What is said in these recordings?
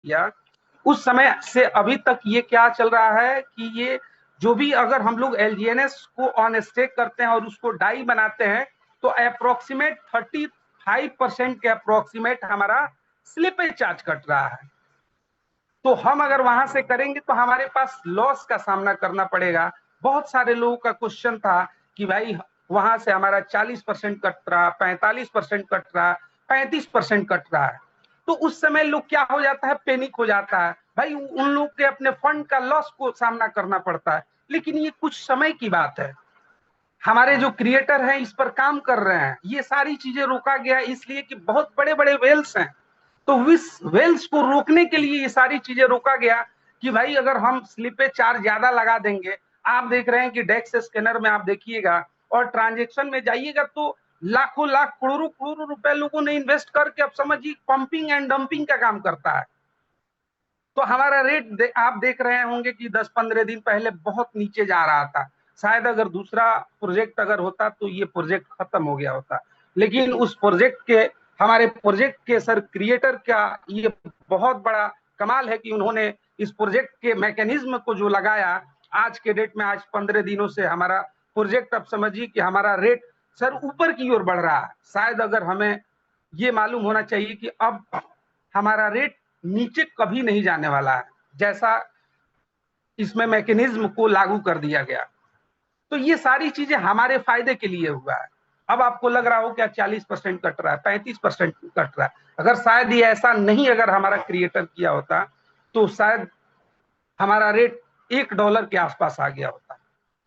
किया, उस समय से अभी तक ये क्या चल रहा है कि ये जो भी अगर हम लोग एलजीएनएस को ऑन स्टेक करते हैं और उसको डाई बनाते हैं तो अप्रोक्सीमेट 35% के अप्रोक्सीमेट हमारा स्लिपेज चार्ज कट रहा है। तो हम अगर वहां से करेंगे तो हमारे पास लॉस का सामना करना पड़ेगा। बहुत सारे लोगों का क्वेश्चन था कि भाई वहां से हमारा 40% कट रहा, 45% कट रहा, 35% कट रहा है। तो उस समय लोग क्या हो जाता है, पैनिक हो जाता है, भाई उन लोग के अपने फंड का लॉस को सामना करना पड़ता है। लेकिन ये कुछ समय की बात है, हमारे जो क्रिएटर हैं इस पर काम कर रहे हैं। ये सारी चीजें रोका गया इसलिए कि बहुत बड़े बड़े वेल्स हैं, तो इस वेल्स को रोकने के लिए ये सारी चीजें रोका गया कि भाई अगर हम स्लिपेज चार्ज ज्यादा लगा देंगे, आप देख रहे हैं कि डेक्स स्कैनर में आप देखिएगा और ट्रांजेक्शन में जाइएगा तो लाखों लाख करोड़ों करोड़ों रुपए लोगों ने इन्वेस्ट करके अब समझिए पंपिंग एंड डंपिंग का काम करता है। तो हमारा रेट आप देख रहे होंगे कि 10-15 दिन पहले बहुत नीचे जा रहा था। शायद अगर दूसरा प्रोजेक्ट अगर होता तो ये प्रोजेक्ट खत्म हो गया होता। लेकिन उस प्रोजेक्ट के हमारे प्रोजेक्ट के सर क्रिएटर का ये बहुत बड़ा कमाल है कि उन्होंने इस प्रोजेक्ट के मैकेनिज्म को जो लगाया, आज के डेट में आज 15 दिनों से हमारा प्रोजेक्ट अब समझिए कि हमारा रेट सर ऊपर की ओर बढ़ रहा है। शायद अगर हमें ये मालूम होना चाहिए कि अब हमारा रेट नीचे कभी नहीं जाने वाला है, जैसा इसमें मैकेनिज्म को लागू कर दिया गया। तो ये सारी चीजें हमारे फायदे के लिए हुआ है। अब आपको लग रहा हो क्या 40% कट रहा है, 35% कट रहा है, अगर शायद ये ऐसा नहीं अगर हमारा क्रिएटर किया होता तो शायद हमारा रेट $1 के आसपास आ गया होता।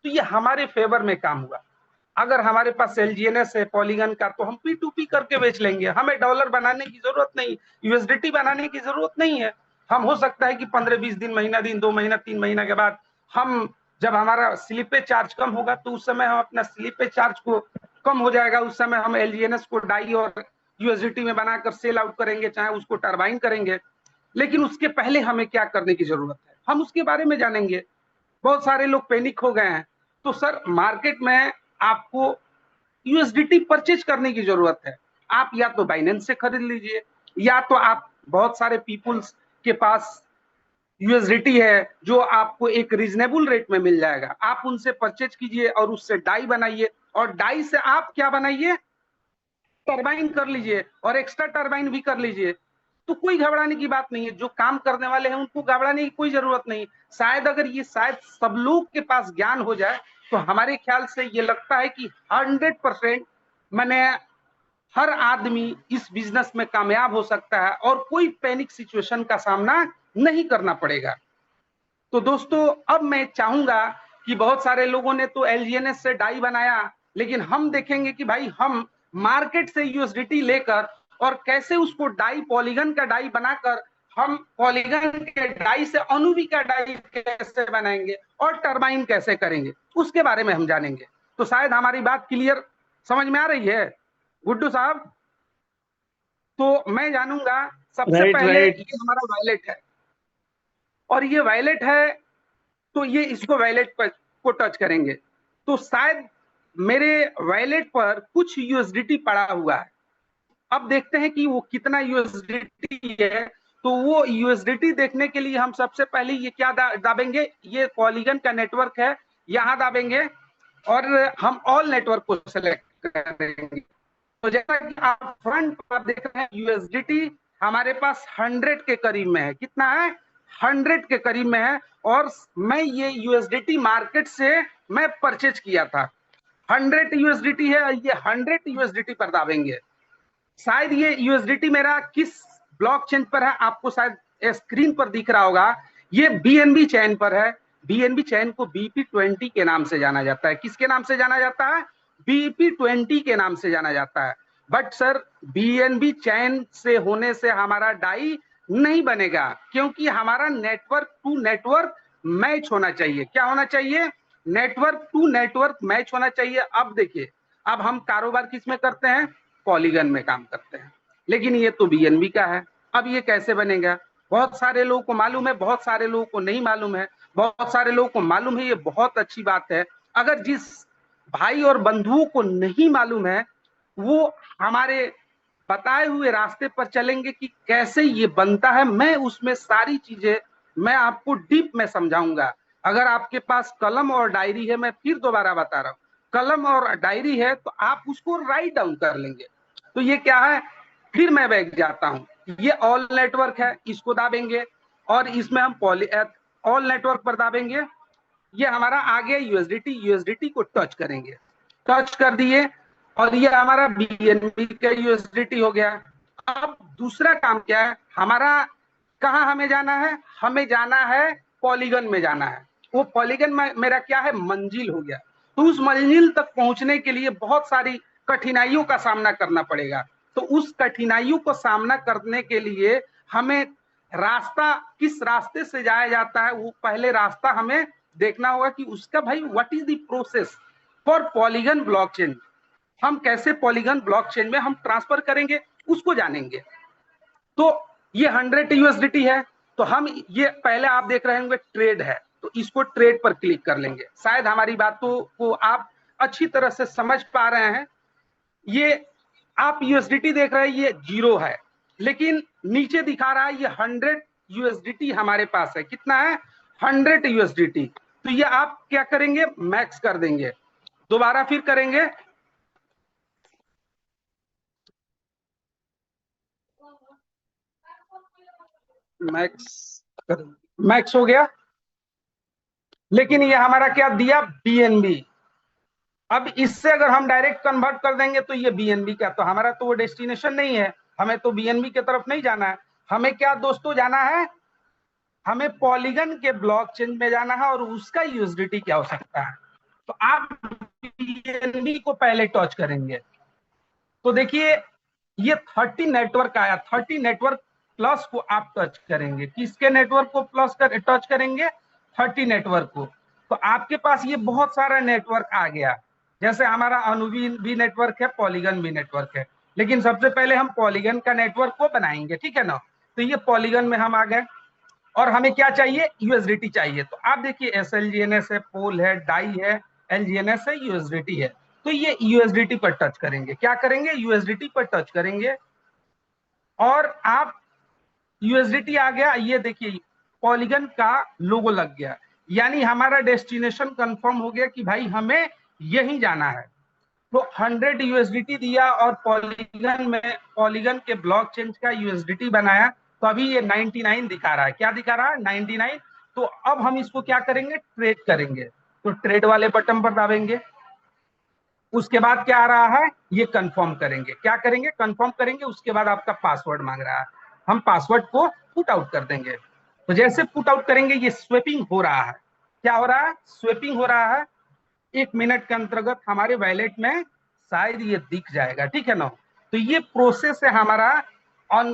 तो ये हमारे फेवर में काम हुआ। अगर हमारे पास एलजीएनएस है पॉलीगन का तो हम P2P करके बेच लेंगे, हमें डॉलर बनाने की जरूरत नहीं, यूएसडीटी बनाने की जरूरत नहीं है। हम हो सकता है कि 15-20 दिन, महीना दिन, 2 महीना 3 महीना के बाद हम जब हमारा स्लिपेज चार्ज कम होगा तो उस समय हम अपना स्लिपेज चार्ज को कम हो जाएगा, उस समय हम एलजीएनएस को डाई और यूएसडीटी में बनाकर सेल आउट करेंगे, चाहे उसको टरबाइन करेंगे। लेकिन उसके पहले हमें क्या करने की जरूरत है, हम उसके बारे में जानेंगे। बहुत सारे लोग पैनिक हो गए हैं। तो सर मार्केट में आपको यूएसडीटी परचेज करने की जरूरत है। आप या तो बाइनेंस से खरीद लीजिए, या तो आप बहुत सारे पीपुल्स के पास यूएसडीटी है जो आपको एक रीजनेबल रेट में मिल जाएगा, आप उनसे परचेज कीजिए और उससे डाई बनाइए, और डाई से आप क्या बनाइए, टरबाइन कर लीजिए और एक्स्ट्रा टरबाइन भी कर लीजिए। तो कोई घबराने की बात नहीं है, जो काम करने वाले हैं उनको घबराने की कोई जरूरत नहीं। शायद अगर ये शायद सब लोग के पास ज्ञान हो जाए तो हमारे ख्याल से ये लगता है कि 100% मैंने हर आदमी इस बिजनेस में कामयाब हो सकता है और कोई पैनिक सिचुएशन का सामना नहीं करना पड़ेगा। तो दोस्तों अब मैं चाहूंगा कि बहुत सारे लोगों ने तो एलजीएनएस से डाई बनाया, लेकिन हम देखेंगे कि भाई हम मार्केट से यूएसडीटी लेकर और कैसे उसको डाई पॉलीगन का डाई बनाकर हम पॉलीगन के डाई से अनुवी का डाई कैसे बनाएंगे और टरबाइन कैसे करेंगे, उसके बारे में हम जानेंगे। तो शायद हमारी बात क्लियर समझ में आ रही है गुड्डू साहब। तो मैं जानूंगा सबसे पहले राइट। ये हमारा वॉलेट है, और ये वॉलेट है तो ये इसको वॉलेट पर को टच करेंगे तो शायद मेरे वॉलेट पर कुछ यूएसडीटी पड़ा हुआ है। अब देखते हैं कि वो कितना यूएसडीटी है। तो वो यूएसडीटी देखने के लिए हम सबसे पहले ये क्या दाबेंगे, ये पॉलीगन का नेटवर्क है, यहां दाबेंगे और हम ऑल नेटवर्क को सेलेक्ट करेंगे। तो जैसा कि आप फ्रंट पर देख रहे हैं यूएसडीटी हमारे पास 100 के करीब में है। कितना है, 100 के करीब में है। और मैं ये यूएसडीटी मार्केट से मैं परचेज किया था, 100 यूएसडीटी है, ये 100 यूएसडीटी पर दाबेंगे। शायद ये यूएसडीटी मेरा किस ब्लॉकचेन पर है आपको शायद स्क्रीन पर दिख रहा होगा, ये बीएनबी चेन पर है। बीएनबी चेन को BP20 के नाम से जाना जाता है। किसके नाम से जाना जाता है, BP20 के नाम से जाना जाता है। बट सर बीएनबी चेन से होने से हमारा डाई नहीं बनेगा, क्योंकि हमारा नेटवर्क टू नेटवर्क मैच होना चाहिए। क्या होना चाहिए, नेटवर्क टू नेटवर्क मैच होना चाहिए। अब देखिए, अब हम कारोबार किस में करते हैं, पॉलीगन में काम करते हैं, लेकिन ये तो बीएनबी का है। अब ये कैसे बनेगा, बहुत सारे लोगों को मालूम है, बहुत सारे लोगों को नहीं मालूम है। बहुत सारे लोगों को मालूम है, ये बहुत अच्छी बात है। अगर जिस भाई और बंधुओं को नहीं मालूम है वो हमारे बताए हुए रास्ते पर चलेंगे कि कैसे ये बनता है, मैं उसमें सारी चीजें मैं आपको डीप में समझाऊंगा। अगर आपके पास कलम और डायरी है, मैं फिर दोबारा बता रहा हूँ, कलम और डायरी है तो आप उसको राइट डाउन कर लेंगे। तो ये क्या है, फिर मैं बैठ जाता हूँ, ये ऑल नेटवर्क है, इसको दाबेंगे और इसमें हम ऑल नेटवर्क पर दाबेंगे, ये हमारा आ गया यूएसडीटी, यूएसडीटी को टच करेंगे, टच कर दिए और ये हमारा बीएनबी का यूएसडीटी हो गया। अब दूसरा काम क्या है हमारा, कहाँ हमें जाना है, हमें जाना है पॉलीगन में जाना है। वो पॉलीगन में मेरा क्या है, मंजिल हो गया। तो उस मंजिल तक पहुंचने के लिए बहुत सारी कठिनाइयों का सामना करना पड़ेगा। तो उस कठिनाइयों को सामना करने के लिए हमें रास्ता, किस रास्ते से जाया जाता है, वो पहले रास्ता हमें देखना होगा कि उसका भाई what is the process for polygon blockchain, हम कैसे पॉलीगन ब्लॉकचेन में हम ट्रांसफर करेंगे उसको जानेंगे। तो ये 100 यूएसडीटी है, तो हम ये पहले आप देख रहे होंगे ट्रेड है, तो इसको ट्रेड पर क्लिक कर लेंगे। शायद हमारी बातों को आप अच्छी तरह से समझ पा रहे हैं। ये आप यूएसडीटी देख रहे हैं, ये 0 है, लेकिन नीचे दिखा रहा है ये 100 यूएसडीटी हमारे पास है। कितना है, 100 यूएसडीटी। तो ये आप क्या करेंगे, मैक्स कर देंगे, दोबारा फिर करेंगे, मैक्स मैक्स हो गया। लेकिन ये हमारा क्या दिया, बीएनबी। अब इससे अगर हम डायरेक्ट कन्वर्ट कर देंगे तो ये बीएनबी का, तो हमारा तो वो डेस्टिनेशन नहीं है, हमें तो बीएनबी की तरफ नहीं जाना है। हमें क्या दोस्तों जाना है, हमें पॉलीगन के ब्लॉकचेन में जाना है और उसका यूएसडीटी क्या हो सकता है। तो आप बीएनबी को पहले टच करेंगे, तो देखिए ये 30 नेटवर्क आया, 30 नेटवर्क प्लस को आप टच करेंगे। किसके नेटवर्क को प्लस कर टच करेंगे, 30 नेटवर्क को। तो आपके पास ये बहुत सारा नेटवर्क आ गया, जैसे हमारा अनुबीन भी नेटवर्क है, पॉलीगन भी नेटवर्क है। लेकिन सबसे पहले हम पॉलीगन का नेटवर्क को बनाएंगे, ठीक है ना। तो ये पॉलीगन में हम आ गए और हमें क्या चाहिए, यूएसडीटी चाहिए। तो आप देखिए एसएलजीएनएस है, पोल है, डाई है, एलजीएनएस है, यूएसडीटी है। तो ये यूएसडीटी पर टच करेंगे, क्या करेंगे, यूएसडीटी पर टच करेंगे और आप यूएसडीटी आ गया। ये देखिए पॉलीगन का लोगो लग गया, यानी हमारा डेस्टिनेशन कंफर्म हो गया कि भाई हमें यहीं जाना है। तो 100 यूएसडीटी दिया और पॉलीगन में, पॉलीगन के ब्लॉकचेन का यूएसडीटी बनाया। तो अभी ये 99 दिखा रहा है, क्या दिखा रहा है, 99। तो अब हम इसको क्या करेंगे, ट्रेड करेंगे। तो ट्रेड वाले बटन पर दाबेंगे, उसके बाद क्या आ रहा है, ये कंफर्म करेंगे, क्या करेंगे, कंफर्म करेंगे। उसके बाद आपका पासवर्ड मांग रहा है, हम पासवर्ड को पुट आउट कर देंगे। तो जैसे पुट आउट करेंगे ये स्वेपिंग हो रहा है, क्या हो रहा है, स्वेपिंग हो रहा है। 1 मिनट के अंतर्गत हमारे वैलेट में शायद ये दिख जाएगा, ठीक है ना। तो ये प्रोसेस है हमारा ऑन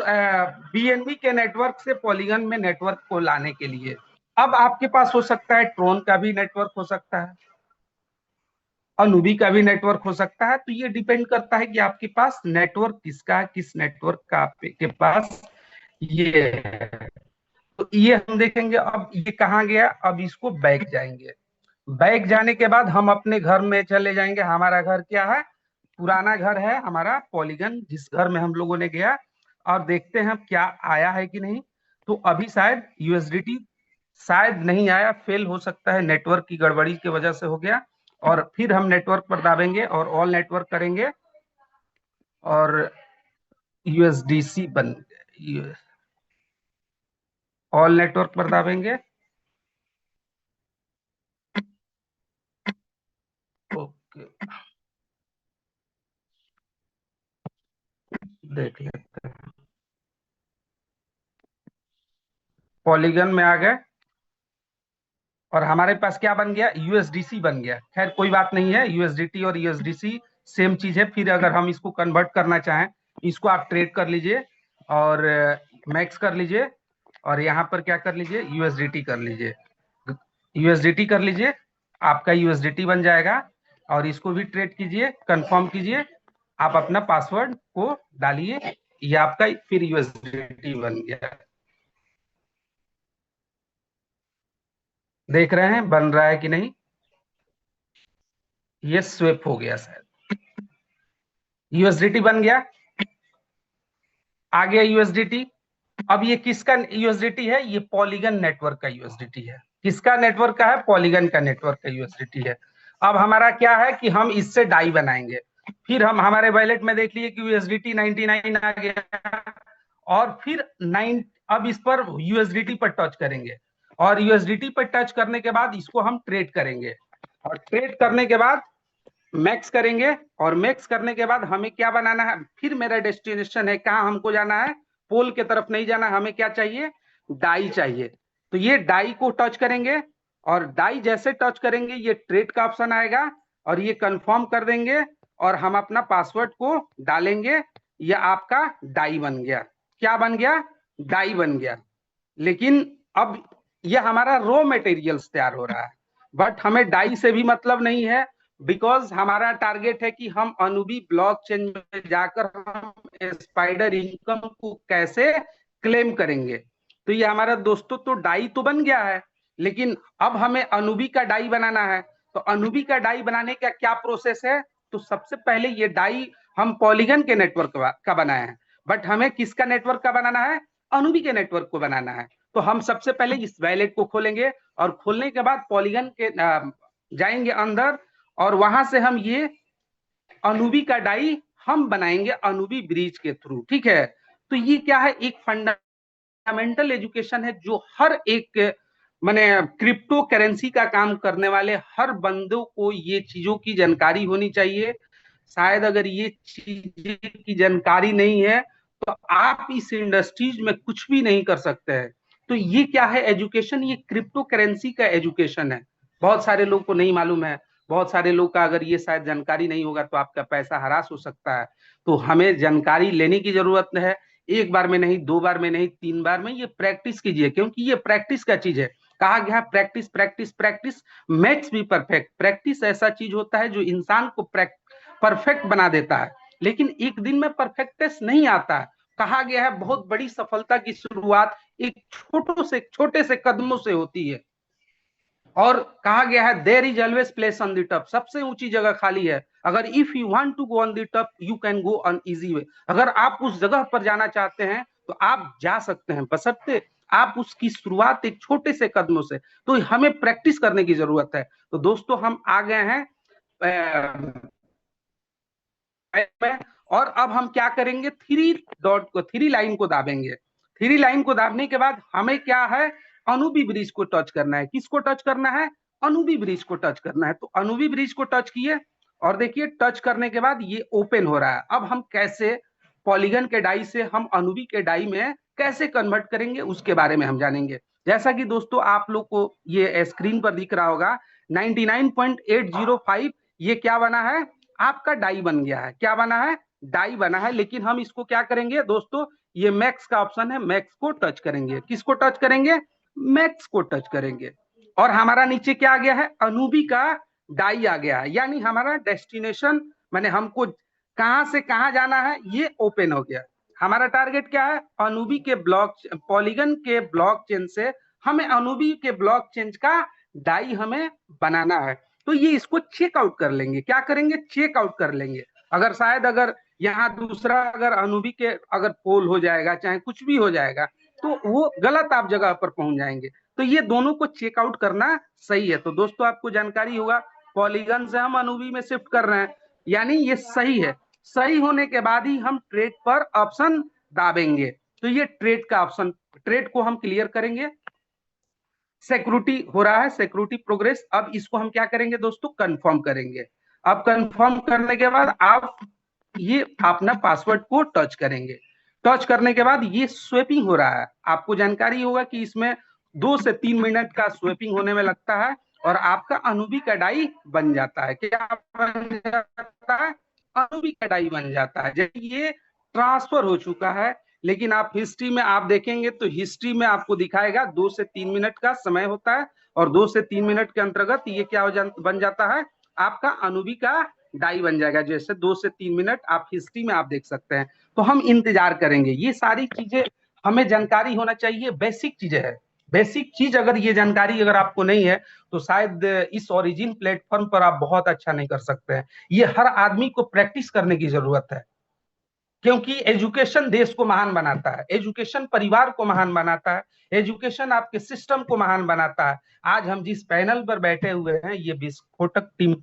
बीएनबी के नेटवर्क से पॉलीगन में नेटवर्क को लाने के लिए। अब आपके पास हो सकता है ट्रोन का भी नेटवर्क हो सकता है, अनुबी का भी नेटवर्क हो सकता है। तो ये डिपेंड करता है कि आपके पास नेटवर्क किसका, किस नेटवर्क का आपके पास ये है। तो ये हम देखेंगे। अब ये कहाँ गया, अब इसको बैक जाएंगे, बैक जाने के बाद हम अपने घर में चले जाएंगे। हमारा घर क्या है, पुराना घर है हमारा पॉलीगन, जिस घर में हम लोगों ने गया, और देखते हैं क्या आया है कि नहीं। तो अभी शायद यूएसडीटी शायद नहीं आया, फेल हो सकता है, नेटवर्क की गड़बड़ी की वजह से हो गया। और फिर हम नेटवर्क पर दाबेंगे और ऑल नेटवर्क करेंगे और यूएसडीसी बन, ऑल नेटवर्क पर दाबेंगे। ओके, देख लेते हैं, पॉलीगन में आ गए और हमारे पास क्या बन गया, यूएसडीसी बन गया। खैर कोई बात नहीं है, यूएसडीटी और यूएसडीसी सेम चीज है। फिर अगर हम इसको कन्वर्ट करना चाहें, इसको आप ट्रेड कर लीजिए और मैक्स कर लीजिए और यहाँ पर क्या कर लीजिए, यूएसडीटी कर लीजिए, यूएसडीटी कर लीजिए, आपका यूएसडीटी बन जाएगा। और इसको भी ट्रेड कीजिए, कंफर्म कीजिए, आप अपना पासवर्ड को डालिए, ये आपका फिर यूएसडीटी बन गया। देख रहे हैं बन रहा है कि नहीं, ये स्वेप हो गया, शायद यूएसडीटी बन गया। आ गया यूएसडीटी। अब ये किसका यूएसडीटी है? ये पॉलीगन नेटवर्क का यूएसडीटी है। किसका नेटवर्क का है? पॉलीगन का नेटवर्क का यूएसडीटी है। अब हमारा क्या है कि हम इससे डाई बनाएंगे। फिर हम हमारे वॉलेट में देख लिए कि यूएसडीटी 99 आ गया, और फिर 9 अब इस पर यूएसडीटी पर टच करेंगे, और यूएसडीटी पर टच करने के बाद इसको हम ट्रेड करेंगे, और ट्रेड करने के बाद मैक्स करेंगे, और मैक्स करने के बाद हमें क्या बनाना है? फिर मेरा डेस्टिनेशन है, कहाँ हमको जाना है? पोल के तरफ नहीं जाना, हमें क्या चाहिए? डाई चाहिए। तो ये डाई को टच करेंगे, और डाई जैसे टच करेंगे ये ट्रेड का ऑप्शन आएगा, और ये कंफर्म कर देंगे, और हम अपना पासवर्ड को डालेंगे। ये आपका डाई बन गया। क्या बन गया? डाई बन गया। लेकिन अब ये हमारा रॉ मटेरियल्स तैयार हो रहा है, बट हमें डाई से भी मतलब नहीं है, बिकॉज हमारा टारगेट है कि हम अनुबी ब्लॉकचेन में जाकर हम स्पाइडर इनकम को कैसे क्लेम करेंगे। तो ये हमारा दोस्तों तो डाई तो बन गया है, लेकिन अब हमें अनुबी का डाई बनाना है। तो अनुबी का डाई बनाने का क्या प्रोसेस है? तो सबसे पहले ये डाई हम पॉलीगन के नेटवर्क का बनाए हैं, बट हमें किसका नेटवर्क का बनाना है? अनुबी के नेटवर्क को बनाना है। तो हम सबसे पहले इस वैलेट को खोलेंगे, और खोलने के बाद पॉलीगन के जाएंगे अंदर, और वहां से हम ये अनुबी का डाई हम बनाएंगे अनुबी ब्रिज के थ्रू। ठीक है। तो ये क्या है? एक फंडामेंटल एजुकेशन है जो हर एक माने क्रिप्टो करेंसी का काम करने वाले हर बंदों को ये चीजों की जानकारी होनी चाहिए। शायद अगर ये चीजें की जानकारी नहीं है तो आप इस इंडस्ट्रीज में कुछ भी नहीं कर सकते हैं। तो ये क्या है एजुकेशन? ये क्रिप्टो करेंसी का एजुकेशन है। बहुत सारे लोग को नहीं मालूम है, बहुत सारे लोग का अगर ये शायद जानकारी नहीं होगा तो आपका पैसा हरास हो सकता है। तो हमें जानकारी लेने की जरूरत है। एक बार में नहीं, दो बार में नहीं, तीन बार में, ये प्रैक्टिस कीजिए, क्योंकि ये प्रैक्टिस का चीज है। कहा गया प्रैक्टिस प्रैक्टिस प्रैक्टिस मेक्स भी परफेक्ट। प्रैक्टिस ऐसा चीज होता है जो इंसान को परफेक्ट बना देता है, लेकिन एक दिन में परफेक्टनेस नहीं आता है। कहा गया है बहुत बड़ी सफलता की शुरुआत एक छोटे से कदमों से होती है, और कहा गया है there is always place on the top. सबसे ऊंची जगह खाली है। अगर if you want to go on the top you can go on easy way. अगर आप उस जगह पर जाना चाहते हैं तो आप जा सकते हैं, बशर्ते आप उसकी शुरुआत एक छोटे से कदमों से। तो हमें प्रैक्टिस करने की जरूरत है। तो दोस्तों हम आ गए हैं में, और अब हम क्या करेंगे? थ्री लाइन को दाबेंगे। थ्री लाइन को दाबने के बाद हमें क्या है? अनुबी ब्रिज को टच करना है। किसको टच करना है? अनुबी ब्रिज को टच करना है। तो अनुबी ब्रिज को टच किए, और देखिए टच करने के बाद ये ओपन हो रहा है। अब हम कैसे पॉलीगन के डाई से हम अनुबी के डाई में कैसे कन्वर्ट करेंगे उसके बारे में हम जानेंगे। जैसा कि दोस्तों आप लोग को ये स्क्रीन पर दिख रहा होगा 99.805 ये क्या बना है? आपका डाई बन गया है। क्या बना है? डाई बना है। लेकिन हम इसको क्या करेंगे दोस्तों? ये मैक्स का ऑप्शन है, मैक्स को टच करेंगे। किसको टच करेंगे? मैक्स को टच करेंगे, और हमारा नीचे क्या आ गया है? अनुबी का डाई आ गया है। यानी हमारा डेस्टिनेशन माने हमको कहां से कहां जाना है ये ओपन हो गया। हमारा टारगेट क्या है? अनुबी के ब्लॉक पॉलीगन के ब्लॉक चेन से हमें अनुबी के ब्लॉक चेन का डाई हमें बनाना है। तो ये इसको चेकआउट कर लेंगे। क्या करेंगे? चेकआउट कर लेंगे। अगर शायद अगर यहाँ दूसरा अगर अनुबी के अगर पोल हो जाएगा, चाहे कुछ भी हो जाएगा, तो वो गलत आप जगह पर पहुंच जाएंगे। तो ये दोनों को चेकआउट करना सही है। तो दोस्तों आपको जानकारी होगा पॉलीगन से हम अनुबी में शिफ्ट कर रहे हैं, यानी ये सही है। सही होने के बाद ही हम ट्रेड पर ऑप्शन दाबेंगे। तो ये ट्रेड का ऑप्शन, ट्रेड को हम क्लियर करेंगे। सिक्योरिटी हो रहा है, सिक्योरिटी प्रोग्रेस। अब इसको हम क्या करेंगे दोस्तों? कंफर्म करेंगे। अब कंफर्म करने के बाद आप ये अपना पासवर्ड को टच करेंगे। टच करने के बाद ये स्वेपिंग हो रहा है। आपको जानकारी होगा कि इसमें 2 से 3 मिनट का स्वेपिंग होने में लगता है, और आपका अनुबी का डाई बन जाता है। क्या बन जाता है? अनुबी का डाई बन जाता है। जैसे ये ट्रांसफर हो चुका है, लेकिन आप हिस्ट्री में आप देखेंगे तो हिस्ट्री में आपको दिखाएगा 2 से 3 मिनट का समय होता है, और 2 से 3 मिनट के अंतर्गत ये क्या बन जाता है? आपका अनुबी का डाई बन जाएगा। जैसे 2 से 3 मिनट आप हिस्ट्री में आप देख सकते हैं। तो हम इंतजार करेंगे। ये सारी चीजें हमें जानकारी होना चाहिए, बेसिक चीजें है। बेसिक चीज अगर ये जानकारी अगर आपको नहीं है तो शायद इस ओरिजिन प्लेटफॉर्म पर आप बहुत अच्छा नहीं कर सकते हैं। ये हर आदमी को प्रैक्टिस करने की जरूरत है। क्योंकि एजुकेशन देश को महान बनाता है, एजुकेशन परिवार को महान बनाता है, एजुकेशन आपके सिस्टम को महान बनाता है। आज हम जिस पैनल पर बैठे हुए हैं, ये विस्फोटक टीम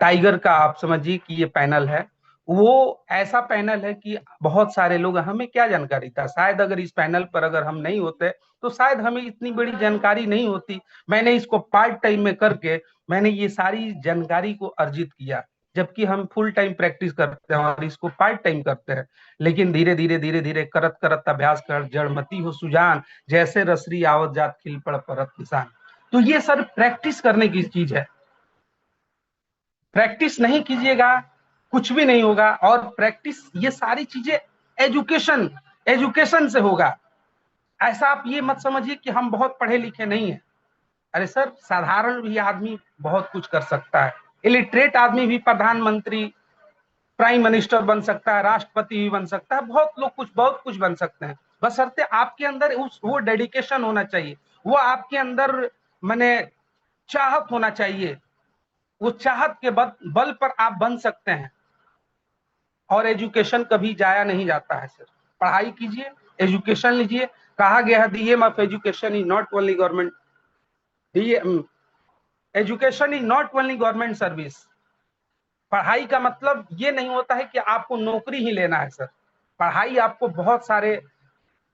टाइगर का आप समझिए कि ये पैनल है। वो ऐसा पैनल है कि बहुत सारे लोग, हमें क्या जानकारी था, शायद अगर इस पैनल पर अगर हम नहीं होते तो शायद हमें इतनी बड़ी जानकारी नहीं होती। मैंने इसको पार्ट टाइम में करके मैंने ये सारी जानकारी को अर्जित किया, जबकि हम फुल टाइम प्रैक्टिस करते हैं और इसको पार्ट टाइम करते हैं। लेकिन धीरे धीरे धीरे धीरे करत करत अभ्यास कर जड़मती हो सुजान, जैसे रसरी आवत जात खिल पड़ परत किसान। तो ये सर प्रैक्टिस करने की चीज है। प्रैक्टिस नहीं कीजिएगा कुछ भी नहीं होगा। और प्रैक्टिस, ये सारी चीजें एजुकेशन एजुकेशन से होगा। ऐसा आप ये मत समझिए कि हम बहुत पढ़े लिखे नहीं है। अरे सर, साधारण भी आदमी बहुत कुछ कर सकता है। इलिटरेट आदमी भी प्रधानमंत्री, प्राइम मिनिस्टर बन सकता है, राष्ट्रपति भी बन सकता है, बहुत लोग बहुत कुछ बन सकते हैं। बशर्ते आपके अंदर उस वो डेडिकेशन होना चाहिए, वो आपके अंदर मैंने चाहत होना चाहिए। वो चाहत के बल पर आप बन सकते हैं। और एजुकेशन कभी जाया नहीं जाता है सर। पढ़ाई कीजिए, एजुकेशन लीजिए। कहा गया है the aim of education is not only government, education is not only government service. पढ़ाई का मतलब ये नहीं होता है कि आपको नौकरी ही लेना है सर। पढ़ाई आपको बहुत सारे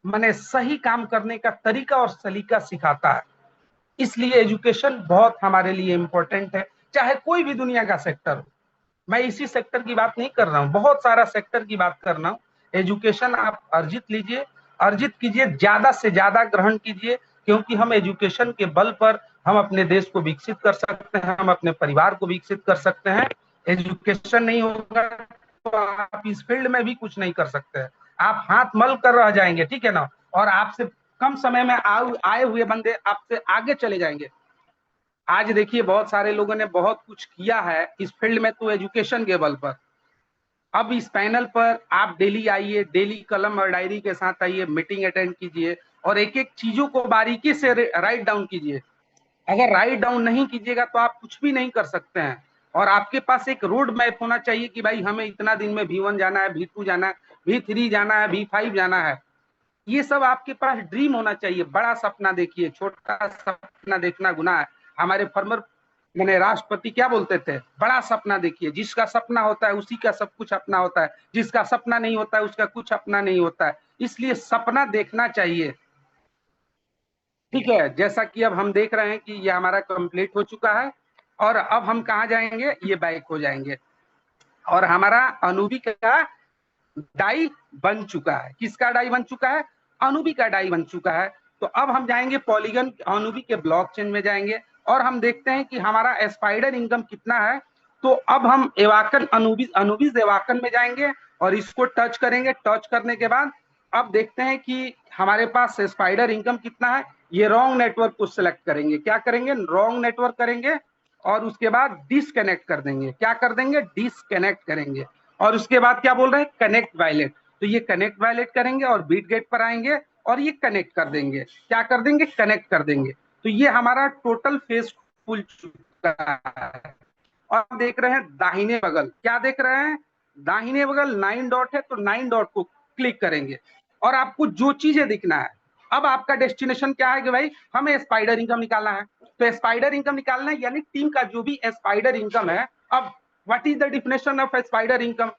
माने सही काम करने का तरीका और सलीका सिखाता है। इसलिए एजुकेशन बहुत हमारे लिए इंपॉर्टेंट है, चाहे कोई भी दुनिया का सेक्टर हो। मैं इसी सेक्टर की बात नहीं कर रहा हूँ, बहुत सारा सेक्टर की बात कर रहा हूँ। एजुकेशन आप अर्जित लीजिए, अर्जित कीजिए, ज्यादा से ज्यादा ग्रहण कीजिए। क्योंकि हम एजुकेशन के बल पर हम अपने देश को विकसित कर सकते हैं, हम अपने परिवार को विकसित कर सकते हैं। एजुकेशन नहीं होगा तो आप इस फील्ड में भी कुछ नहीं कर सकते हैं। आप हाथ मल कर रह जाएंगे, ठीक है ना। और आपसे कम समय में आए हुए बंदे आपसे आगे चले जाएंगे। आज देखिए बहुत सारे लोगों ने बहुत कुछ किया है इस फील्ड में, तो एजुकेशन के बल पर। अब इस पैनल पर आप डेली आइए, डेली कलम और डायरी के साथ आइए, मीटिंग अटेंड कीजिए और एक एक चीजों को बारीकी से राइट डाउन कीजिए। अगर राइट डाउन नहीं कीजिएगा तो आप कुछ भी नहीं कर सकते हैं। और आपके पास एक रोड मैप होना चाहिए कि भाई हमें इतना दिन में V1 जाना है, V2 जाना है, V3 जाना है, V5 जाना है। ये सब आपके पास ड्रीम होना चाहिए। बड़ा सपना देखिए, छोटा सपना देखना गुनाह है। हमारे फॉर्मर मैंने राष्ट्रपति क्या बोलते थे, बड़ा सपना देखिए। जिसका सपना होता है उसी का सब कुछ अपना होता है, जिसका सपना नहीं होता है उसका कुछ अपना नहीं होता है। इसलिए सपना देखना चाहिए, ठीक है। जैसा कि अब हम देख रहे हैं कि ये हमारा कंप्लीट हो चुका है। और अब हम कहाँ जाएंगे, ये बैक हो जाएंगे। और हमारा अनूबी का डाई बन चुका है। किसका डाई बन चुका है, अनूबी का डाई बन चुका है। तो अब हम जाएंगे पॉलीगन अनूबी के ब्लॉकचेन में जाएंगे और हम देखते हैं कि हमारा स्पाइडर इनकम कितना है। तो अब हम एवाकन अनुबिस एवाकन में जाएंगे और इसको टच करेंगे। टच करने के बाद अब देखते हैं कि हमारे पास स्पाइडर इनकम कितना है। ये रॉन्ग नेटवर्क को सिलेक्ट करेंगे, क्या करेंगे, रॉन्ग नेटवर्क करेंगे और उसके बाद डिसकनेक्ट कर देंगे। क्या कर देंगे, डिसकनेक्ट करेंगे। और उसके बाद क्या बोल रहे हैं, कनेक्ट वायलेट। तो ये कनेक्ट वायलेट करेंगे और बीट गेट पर आएंगे और ये कनेक्ट कर देंगे। क्या कर देंगे, कनेक्ट कर देंगे। तो ये हमारा टोटल फेज खुल चुका है। और देख रहे हैं दाहिने बगल, क्या देख रहे हैं, दाहिने बगल 9 डॉट है, तो 9 डॉट को क्लिक करेंगे और आपको जो चीजें दिखना है। अब आपका डेस्टिनेशन क्या है कि भाई हमें स्पाइडर इनकम निकालना है। तो स्पाइडर इनकम निकालना है, यानी टीम का जो भी स्पाइडर इनकम है। अब what is the definition of spider income,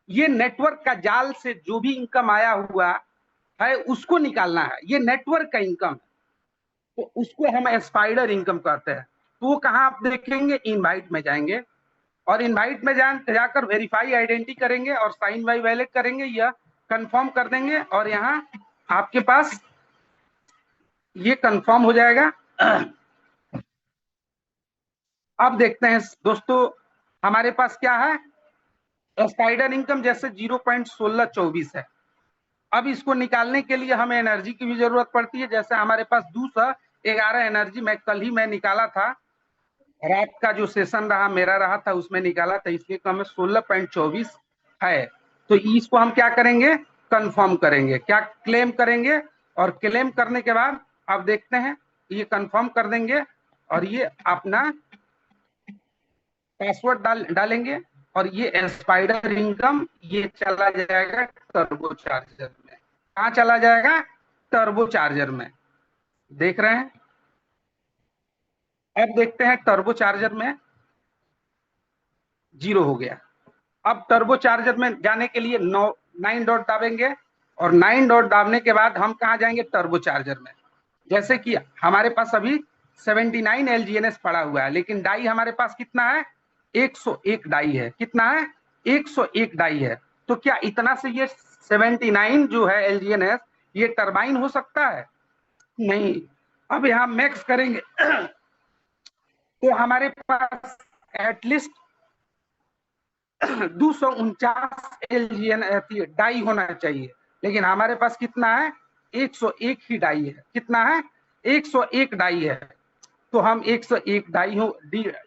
ये नेटवर्क का जाल से जो भी इनकम आया हुआ है उसको निकालना है। ये नेटवर्क का इनकम है, तो उसको हम स्पाइडर इनकम कहते हैं। तो वो कहाँ आप देखेंगे, इनवाइट में जाएंगे और इनवाइट में जाकर वेरीफाई आइडेंटिटी करेंगे और साइन बाई वैलिड करेंगे या कंफर्म कर देंगे और यहाँ आपके पास ये कंफर्म हो जाएगा। अब देखते हैं दोस्तों हमारे पास क्या है, स्पाइडर इनकम जैसे 0.1624 है। अब इसको निकालने के लिए हमें एनर्जी की भी जरूरत पड़ती है। जैसे हमारे पास 211 एनर्जी मैं निकाला था, रात का जो सेशन रहा मेरा रहा था उसमें निकाला था, इसलिए तो हमें 16.24 है। तो इसको हम क्या करेंगे, कंफर्म करेंगे। क्या क्लेम करेंगे, और क्लेम करने के बाद अब देखते हैं ये कंफर्म कर देंगे और ये अपना पासवर्ड डालेंगे और ये स्पाइडर इनकम ये चला जाएगा टर्बो चार्जर में। कहाँ चला जाएगा? टर्बो चार्जर में। देख रहे हैं? अब देखते हैं टर्बो चार्जर में 0 हो गया। अब टर्बो चार्जर में जाने के लिए 9 डॉट दाबेंगे और 9 डॉट दाबने के बाद हम कहा जाएंगे? टर्बो चार्जर में। जैसे कि हमारे पास अभी 79 LGNS पड़ा हुआ है, लेकिन डाई हमारे पास कितना है? 101 डाई है। कितना है? 101 डाई है। तो क्या इतना से ये 79 जो है LGNS ये टरबाइन हो सकता है? नहीं। अब यहां मैक्स करेंगे तो हमारे पास एटलीस्ट 249 LGN डाई होना चाहिए, लेकिन हमारे पास कितना है? 101 ही डाई है। कितना है? 101 डाई है। तो हम 101 डाई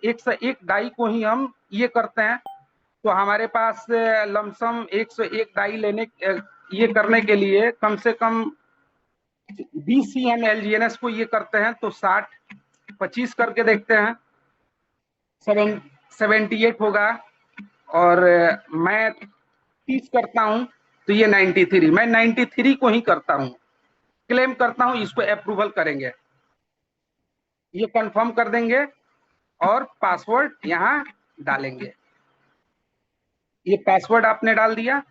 101 डाई को ही हम ये करते हैं। तो हमारे पास लमसम 101 डाई लेने ये करने के लिए कम से कम 20 CM LGNS को ये करते हैं, तो 60 25 करके देखते हैं, 78 होगा। और मैं 30 करता हूं तो ये 93। मैं 93 को ही करता हूं, क्लेम करता हूं। इसको अप्रूवल करेंगे, ये कंफर्म कर देंगे और पासवर्ड यहां डालेंगे। ये पासवर्ड आपने डाल दिया,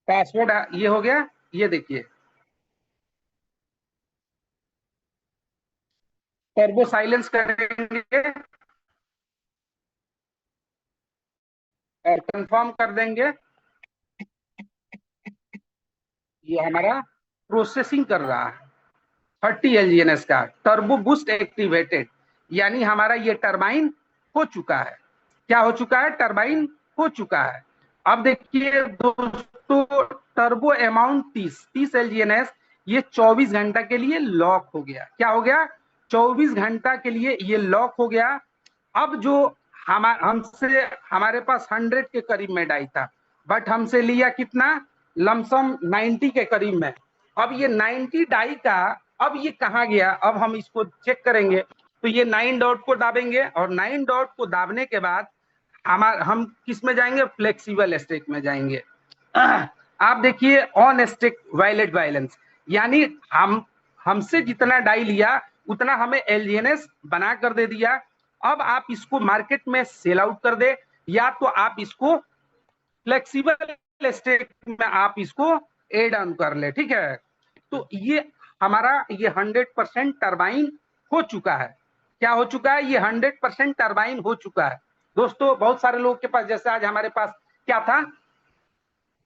पासवर्ड ये हो गया। ये देखिए टर्बो साइलेंस करेंगे और कंफर्म कर देंगे। ये हमारा प्रोसेसिंग कर रहा है। 30 LGNS का टर्बो बूस्ट एक्टिवेटेड, यानी हमारा ये टरबाइन हो चुका है। क्या हो चुका है? टरबाइन हो चुका है। अब देखिए दोस्तों, टर्बो अमाउंट 30 LGNS ये 24 घंटा के लिए लॉक हो गया। क्या हो गया? 24 घंटा के लिए ये लॉक हो गया। अब जो हमसे हमारे पास 100 के करीब में डाई था, बट हमसे लिया कितना? लमसम 90 के करीब में। अब ये 90 डाई का अब ये कहाँ गया? अब हम इसको चेक करेंगे। तो ये 9 डॉट को दाबेंगे और 9 डॉट को दाबने के बाद हम किस में जाएंगे? फ्लेक्सिबल स्टेट में जाएंगे। आप देखिए ऑन स्टेक वायलेट वायलेंस, यानी हमसे जितना डाई लिया उतना हमें LGNS बना कर दे दिया। अब आप इसको मार्केट में सेल आउट कर दे, या तो आप इसको फ्लेक्सिबल स्टेट में आप इसको एड ऑन कर ले। ठीक है? तो ये हमारा ये 100% टरबाइन हो चुका है। क्या हो चुका है? ये 100% टरबाइन हो चुका है। दोस्तों बहुत सारे लोगों के पास, जैसे आज हमारे पास क्या था?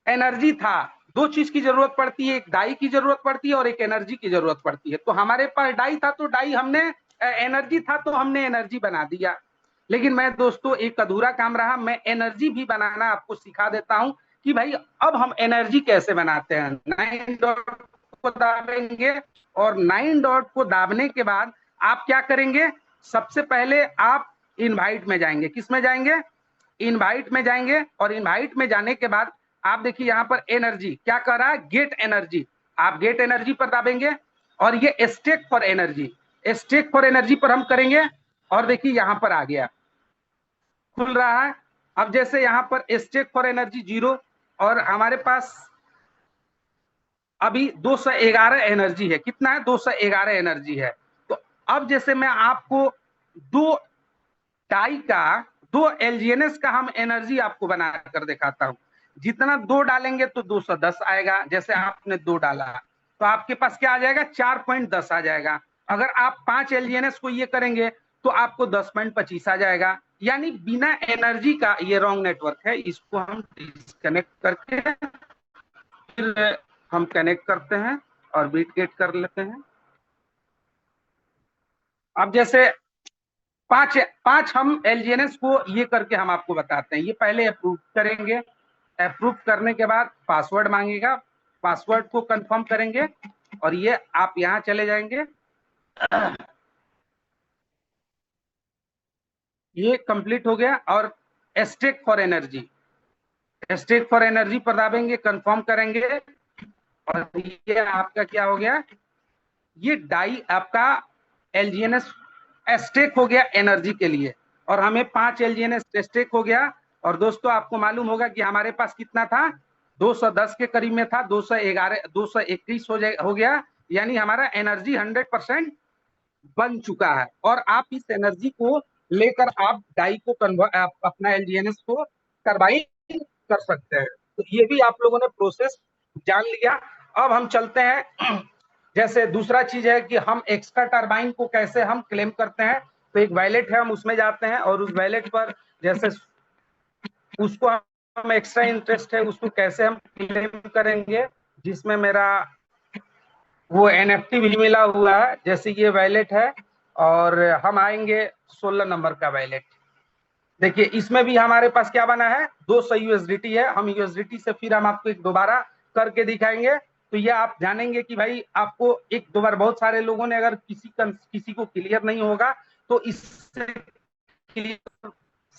एनर्जी था। दो चीज की जरूरत पड़ती है, एक डाई की जरूरत पड़ती है और एक एनर्जी की जरूरत पड़ती है। तो हमारे पास डाई था तो डाई हमने, एनर्जी था तो हमने एनर्जी बना दिया। लेकिन मैं दोस्तों एक अधूरा काम रहा, मैं एनर्जी भी बनाना आपको सिखा देता हूं कि भाई अब हम एनर्जी कैसे बनाते हैं। 9 डॉट को दाबेंगे और 9 डॉट को दाबने के बाद आप क्या करेंगे? सबसे पहले आप इनवाइट में जाएंगे। किस में जाएंगे? इनवाइट में जाएंगे। और इनवाइट में जाने के बाद आप देखिए यहाँ पर एनर्जी क्या कर रहा है? Get energy. आप गेट एनर्जी पर दाबेंगे और ये stake for energy, stake for energy पर हम करेंगे। और देखिए यहाँ पर आ गया, खुल रहा है। अब जैसे यहाँ पर स्टेक फॉर एनर्जी 0 और हमारे पास अभी 211 एनर्जी है। कितना है? 211 एनर्जी है। तो अब जैसे मैं आपको दो डाई का, 2 LGNS का हम एनर्जी आपको बना कर दिखाता हूं। जितना 2 डालेंगे तो 210 आएगा। जैसे आपने 2 डाला तो आपके पास क्या आ जाएगा? 4.10 आ जाएगा। अगर आप 5 LGNS को ये करेंगे तो आपको 10.25 आ जाएगा। यानी बिना एनर्जी का, ये रॉन्ग नेटवर्क है, इसको हम डिस्कनेक्ट करके फिर हम कनेक्ट करते हैं और बीट गेट कर लेते हैं। अब जैसे पांच पांच हम LGNS को ये करके हम आपको बताते हैं। ये पहले अप्रूव करेंगे, अप्रूव करने के बाद पासवर्ड मांगेगा, पासवर्ड को कंफर्म करेंगे और ये आप यहां चले जाएंगे। ये कंप्लीट हो गया। और stake for energy, stake for energy पर दाबेंगे, कंफर्म करेंगे और ये आपका क्या हो गया? ये डाई आपका LGNS स्टेक हो गया एनर्जी के लिए। और हमें 5 LGNS स्टेक हो गया। और दोस्तों आपको मालूम होगा कि हमारे पास कितना था, 210 के करीब में था, 211 221 हो गया, यानी हमारा एनर्जी 100% बन चुका है। और आप इस एनर्जी को लेकर आप डाई को कन्वर्ट, अपना LGNS को टरबाइन कर सकते हैं। तो ये भी आप लोगों ने प्रोसेस जान लिया। अब हम चलते हैं, जैसे दूसरा चीज है कि हम एक्स्ट्रा टरबाइन को कैसे हम क्लेम करते हैं। तो एक वैलेट है, हम उसमें जाते हैं और उस वैलेट पर जैसे उसको हम एक्स्ट्रा इंटरेस्ट है उसको कैसे हम क्लेम करेंगे, जिसमें मेरा वो NFT भी मिला हुआ है। जैसे ये वैलेट है और हम आएंगे 16 नंबर का वैलेट। देखिए इसमें भी हमारे पास क्या बना है, 200 USDT है। हम USDT से फिर हम आपको एक दोबारा करके दिखाएंगे। तो ये आप जानेंगे कि भाई आपको एक दो बार, बहुत सारे लोगों ने अगर किसी को क्लियर नहीं होगा तो इससे क्लियर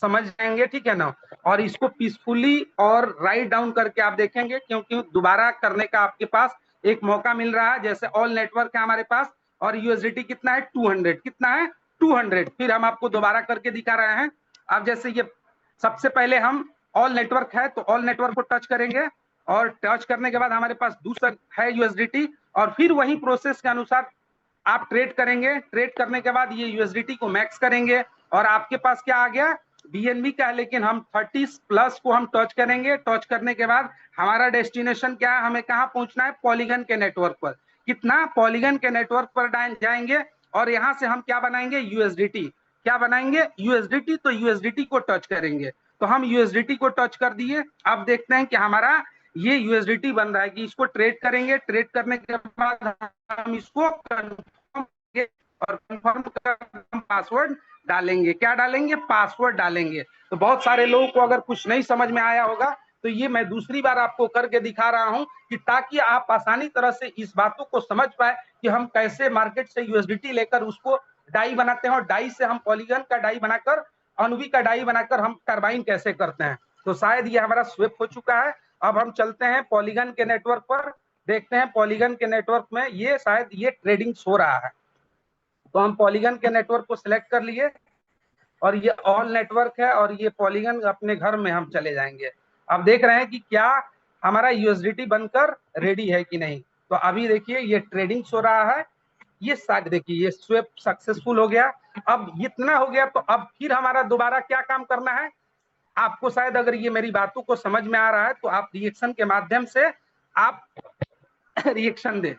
समझ जाएंगे, ठीक है ना। और इसको पीसफुली और राइट डाउन करके आप देखेंगे, क्योंकि दोबारा करने का आपके पास एक मौका मिल रहा है। जैसे ऑल नेटवर्क है हमारे पास और USDT कितना है, 200। कितना है, 200। फिर हम आपको दोबारा करके दिखा रहे हैं। अब जैसे ये सबसे पहले हम ऑल नेटवर्क है तो ऑल नेटवर्क को टच करेंगे और टच करने के बाद हमारे पास दूसरा है USDT, और फिर वही प्रोसेस के अनुसार आप ट्रेड करेंगे। ट्रेड करने के बाद ये USDT को मैक्स करेंगे और आपके पास क्या आ गया, BNB का है, लेकिन हम 30+ को हम टच करेंगे। टच करने के बाद हमारा डेस्टिनेशन क्या है, हमें कहाँ पहुंचना है, पॉलीगन के नेटवर्क पर। कितना, पॉलीगन के नेटवर्क पर जाएंगे और यहाँ से हम क्या बनाएंगे, USDT। क्या बनाएंगे, USDT। तो USDT को टच करेंगे। तो हम USDT को टच कर दिए। अब देखते हैं कि हमारा ये USDT बन रहा है कि इसको ट्रेड करेंगे। ट्रेड करने के बाद हम इसको कंफर्म और कंफर्म कर पासवर्ड डालेंगे। क्या डालेंगे, पासवर्ड डालेंगे। तो बहुत सारे लोगों को अगर कुछ नहीं समझ में आया होगा तो ये मैं दूसरी बार आपको करके दिखा रहा हूं कि ताकि आप आसानी तरह से इस बातों को समझ पाए कि हम कैसे मार्केट से USDT लेकर उसको डाई बनाते हैं और डाई से हम पॉलीगन का डाई बनाकर, अनुवी का डाई बनाकर हम टरबाइन कैसे करते हैं। तो शायद ये हमारा स्वेप हो चुका है। अब हम चलते हैं पॉलीगन के नेटवर्क पर, देखते हैं पॉलीगन के नेटवर्क में ये शायद ये ट्रेडिंग हो रहा है। तो हम पॉलीगन के नेटवर्क को सिलेक्ट कर लिए और ये ऑल नेटवर्क है और ये पॉलीगन अपने घर में हम चले जाएंगे। अब देख रहे हैं कि क्या हमारा USDT बनकर रेडी है कि नहीं। तो अभी देखिए ये ट्रेडिंग हो रहा है। ये शायद देखिए ये स्वेप सक्सेसफुल हो गया। अब इतना हो गया तो अब फिर हमारा दोबारा क्या काम करना है, आपको शायद अगर ये मेरी बातों को समझ में आ रहा है तो आप रिएक्शन के माध्यम से आप रिएक्शन दे।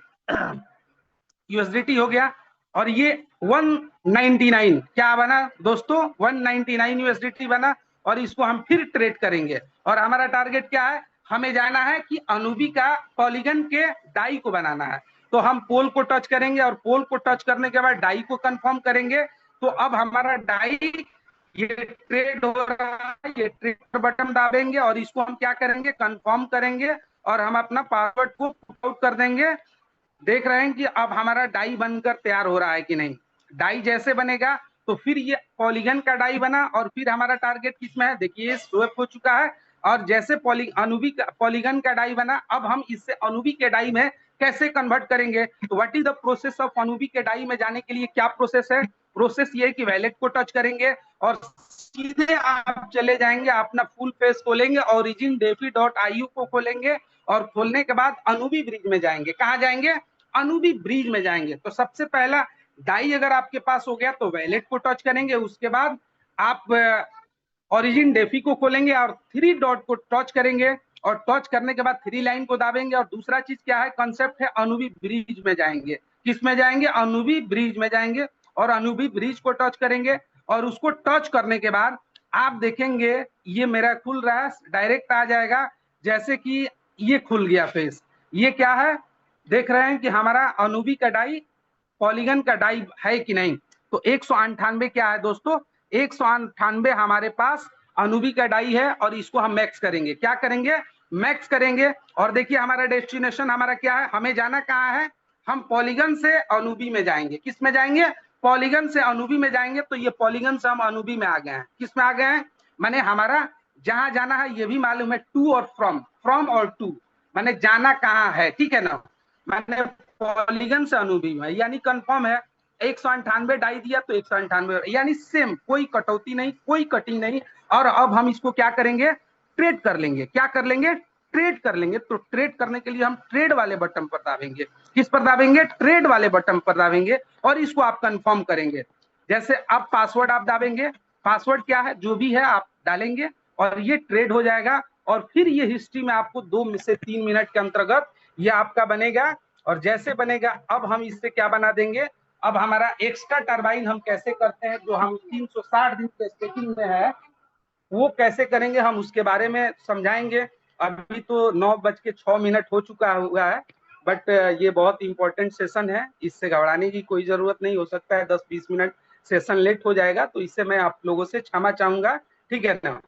USDT हो गया और ये 199 क्या बना दोस्तों, 199 USDT बना। और इसको हम फिर ट्रेड करेंगे और हमारा टारगेट क्या है, हमें जाना है कि अनुबी का पॉलीगन के डाई को बनाना है। तो हम पोल को टच करेंगे और पोल को टच करने के बाद डाई को कंफर्म करेंगे। तो अब हमारा डाई ये ट्रेड हो रहा है, ये ट्रेड बटन दाबेंगे और इसको हम क्या करेंगे, कंफर्म करेंगे और हम अपना पासवर्ड को पुट आउट कर देंगे। देख रहे हैं कि अब हमारा डाई बनकर तैयार हो रहा है कि नहीं। डाई जैसे बनेगा तो फिर ये पॉलीगन का डाई बना और फिर हमारा टारगेट किसमें है, देखिए स्वेप हो चुका है। और जैसे पॉलीगन का डाई बना, अब हम इससे अनुबी के डाई में कैसे कन्वर्ट करेंगे। तो what is the process of अनुबी के डाई में जाने के लिए क्या प्रोसेस है, प्रोसेस ये है कि वैलेट को टच करेंगे और सीधे आप चले जाएंगे, अपना फुल फेस खोलेंगे, origindefi.io को खोलेंगे और खोलने के बाद अनुबी ब्रिज में जाएंगे। कहाँ जाएंगे, अनुबी ब्रिज में जाएंगे। तो सबसे पहला डाई अगर आपके पास हो गया तो वैलेट को टच करेंगे, उसके बाद आप ओरिजिन डेफी को खोलेंगे और 3 डॉट को टच करेंगे और टच करने के बाद 3 लाइन को दाबेंगे। और दूसरा चीज क्या है, कंसेप्ट है अनुबी ब्रिज में जाएंगे। किस में जाएंगे, अनुबी ब्रिज में जाएंगे और अनुबी ब्रिज को टच करेंगे और उसको टच करने के बाद आप देखेंगे ये मेरा खुल रहा है, डायरेक्ट आ जाएगा। जैसे कि ये खुल गया फेस, ये क्या है, देख रहे हैं कि हमारा अनुबी का डाई पॉलीगन का डाई है कि नहीं। तो 198 क्या है दोस्तों, 198 हमारे पास अनुबी का डाई है और इसको हम मैक्स करेंगे। क्या करेंगे, मैक्स करेंगे। और देखिए हमारा डेस्टिनेशन हमारा क्या है, हमें जाना कहाँ है, हम पॉलीगन से अनुबी में जाएंगे। किस में जाएंगे, पॉलीगन से अनुबी में जाएंगे। तो ये पॉलीगन से हम अनुबी में आ गए हैं। किस में आ गए हैं, माने हमारा जहां जाना है ये भी मालूम है, टू और फ्रॉम और टू, माने जाना कहाँ है, ठीक है ना। मैंने पॉलीगन से अनुबी में, यानी कंफर्म है 198 डाई दिया तो 198, यानी सेम, कोई कटौती नहीं, कोई कटिंग नहीं। और अब हम इसको क्या करेंगे, ट्रेड कर लेंगे। क्या कर लेंगे, ट्रेड कर लेंगे। तो ट्रेड करने के लिए हम ट्रेड वाले बटन पर दाबेंगे। किस पर दाबेंगे, ट्रेड वाले बटन पर दाबेंगे और इसको आप कंफर्म करेंगे। जैसे अब पासवर्ड आप दाबेंगे, पासवर्ड क्या है, जो भी है आप डालेंगे और ये ट्रेड हो जाएगा। और फिर ये हिस्ट्री में आपको 2 से 3 मिनट के अंतर्गत ये आपका बनेगा। और जैसे बनेगा अब हम इससे क्या बना देंगे, अब हमारा एक्स्ट्रा टरबाइन हम कैसे करते हैं, जो हम 360 दिन के स्टेकिंग में है, वो कैसे करेंगे हम उसके बारे में समझाएंगे। अभी तो 9:06 हो चुका हुआ है, बट ये बहुत इंपॉर्टेंट सेशन है, इससे घबराने की कोई जरूरत नहीं। हो सकता है 10-20 मिनट सेशन लेट हो जाएगा, तो इससे मैं आप लोगों से क्षमा चाहूंगा, ठीक है ना,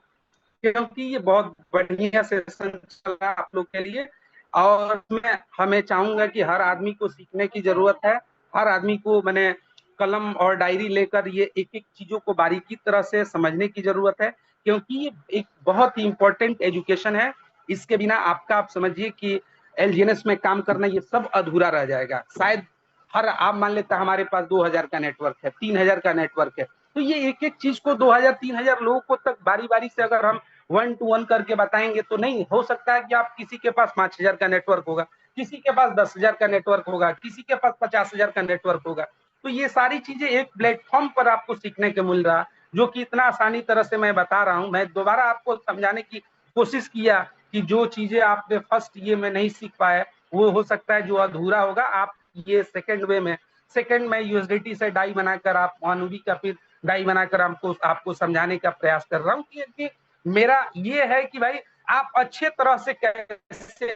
क्योंकि ये बहुत बढ़िया सेशन चल रहा है आप लोग के लिए। और मैं हमें चाहूंगा कि हर आदमी को सीखने की जरूरत है, हर आदमी को मैंने कलम और डायरी लेकर ये एक एक चीजों को बारीकी तरह से समझने की जरूरत है, क्योंकि ये एक बहुत ही इंपॉर्टेंट एजुकेशन है। इसके बिना आपका, आप समझिए कि एलजीएनएस में काम करना ये सब अधूरा रह जाएगा। शायद हर, आप मान लेते हैं हमारे पास 2000 का नेटवर्क है, 3000 का नेटवर्क है, तो ये एक एक चीज को 2000-3000 लोगों को तक बारी बारी से अगर हम 1-to-1 करके बताएंगे तो नहीं हो सकता है कि आप किसी के पास 5000 का नेटवर्क होगा, किसी के पास 10,000 का नेटवर्क होगा, किसी के पास 50,000 का नेटवर्क होगा। तो ये सारी चीजें एक प्लेटफॉर्म पर आपको सीखने को मिल रहा, जो कि इतना आसानी तरह से मैं बता रहा हूँ। मैं दोबारा आपको समझाने की कोशिश किया कि जो चीजें आपने फर्स्ट ये में नहीं सीख पाए, वो हो सकता है जो अधूरा होगा, आप ये सेकंड में यूएसडीटी से डाई बनाकर आप मानवी का फिर डाई बनाकर आपको समझाने का प्रयास कर रहा हूँ कि मेरा ये है कि भाई आप अच्छे तरह से कैसे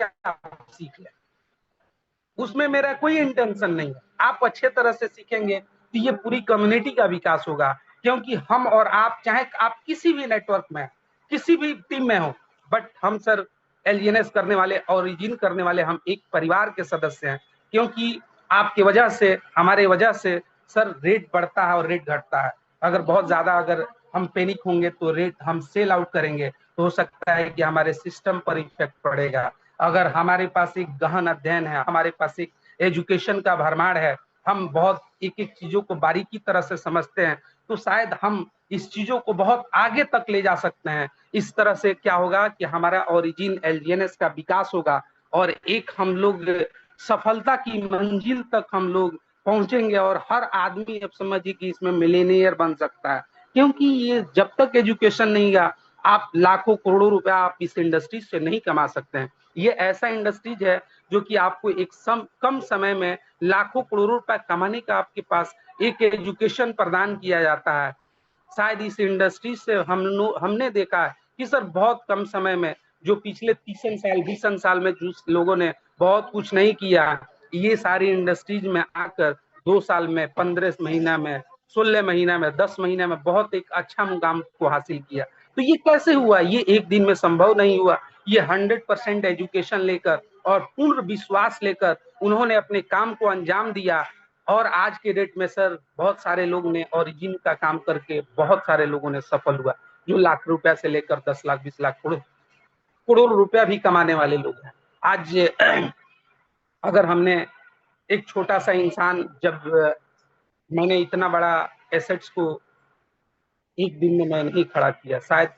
सीख लें, उसमें मेरा कोई इंटेंशन नहीं है। आप अच्छे तरह से सीखेंगे तो ये पूरी कम्युनिटी का विकास होगा, क्योंकि हम और आप, चाहे आप किसी भी नेटवर्क में, किसी भी टीम में हो, बट हम सर एलजीएनएस करने वाले, ओरिजिन करने वाले, हम एक परिवार के सदस्य हैं। क्योंकि आपकी वजह से, हमारे वजह से सर रेट बढ़ता है और रेट घटता है। अगर बहुत ज्यादा अगर हम पैनिक होंगे तो रेट हम सेल आउट करेंगे, तो हो सकता है कि हमारे सिस्टम पर इफेक्ट पड़ेगा। अगर हमारे पास एक गहन अध्ययन है, हमारे पास एक एजुकेशन का भरमार है, हम बहुत एक एक चीजों को बारीकी तरह से समझते हैं, तो शायद हम इस चीजों को बहुत आगे तक ले जा सकते हैं। इस तरह से क्या होगा कि हमारा ओरिजिन एलजीएनएस का विकास होगा और एक हम लोग सफलता की मंजिल तक हम लोग पहुंचेंगे। और हर आदमी अब समझिए कि इसमें मिलेनियर बन सकता है, क्योंकि ये जब तक एजुकेशन नहीं गा, आप लाखों करोड़ों रुपया आप इस इंडस्ट्री से नहीं कमा सकते हैं। ये ऐसा इंडस्ट्रीज है जो कि आपको एक कम समय में लाखों करोड़ों रुपया कमाने का आपके पास एक एजुकेशन प्रदान किया जाता है। शायद इस इंडस्ट्री से हमने देखा है कि सर बहुत कम समय में, जो पिछले 30 साल 20 साल में जिस लोगों ने बहुत कुछ नहीं किया, ये सारी इंडस्ट्रीज में आकर 2 साल में, 15 महीना में, 16 महीना में, 10 महीना में बहुत एक अच्छा मुकाम को हासिल किया। तो ये कैसे हुआ, ये एक दिन में संभव नहीं हुआ। ये 100% एजुकेशन लेकर और पूर्ण विश्वास लेकर उन्होंने अपने काम को अंजाम दिया। और आज के डेट में सर बहुत सारे लोग ने ओरिजिन का काम करके, बहुत सारे लोगों ने सफल हुआ, जो लाख रुपया से लेकर 10 लाख 20 लाख करोड़ रुपया भी कमाने वाले लोग हैं आज। अगर हमने एक छोटा सा इंसान, जब मैंने इतना बड़ा एसेट्स को एक दिन में मैं नहीं खड़ा किया, शायद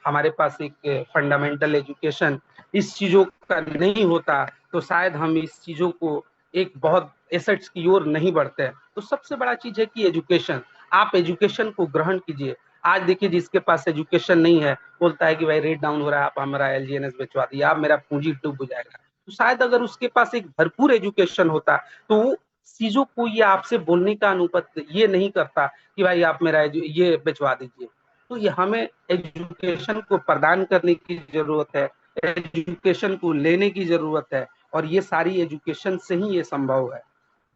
हमारे पास एक फंडामेंटल एजुकेशन इस चीजों का नहीं होता, तो शायद हम इस चीजों को एक बहुत एसेट्स की ओर नहीं बढ़ते। तो सबसे बड़ा चीज है कि एजुकेशन, आप एजुकेशन को ग्रहण कीजिए। आज देखिए जिसके पास एजुकेशन नहीं है बोलता है कि भाई रेट डाउन हो रहा है, आप हमारा एलजीएनएस बेचवा दिए, आप मेरा पूंजी डूब जाएगा। तो शायद अगर उसके पास एक भरपूर एजुकेशन होता तो वो चीजों को ये आपसे बोलने का अनुपत ये नहीं करता कि भाई आप मेरा ये बेचवा दीजिए। तो ये हमें एजुकेशन को प्रदान करने की जरूरत है, एजुकेशन को लेने की जरूरत है, और ये सारी एजुकेशन से ही ये संभव है।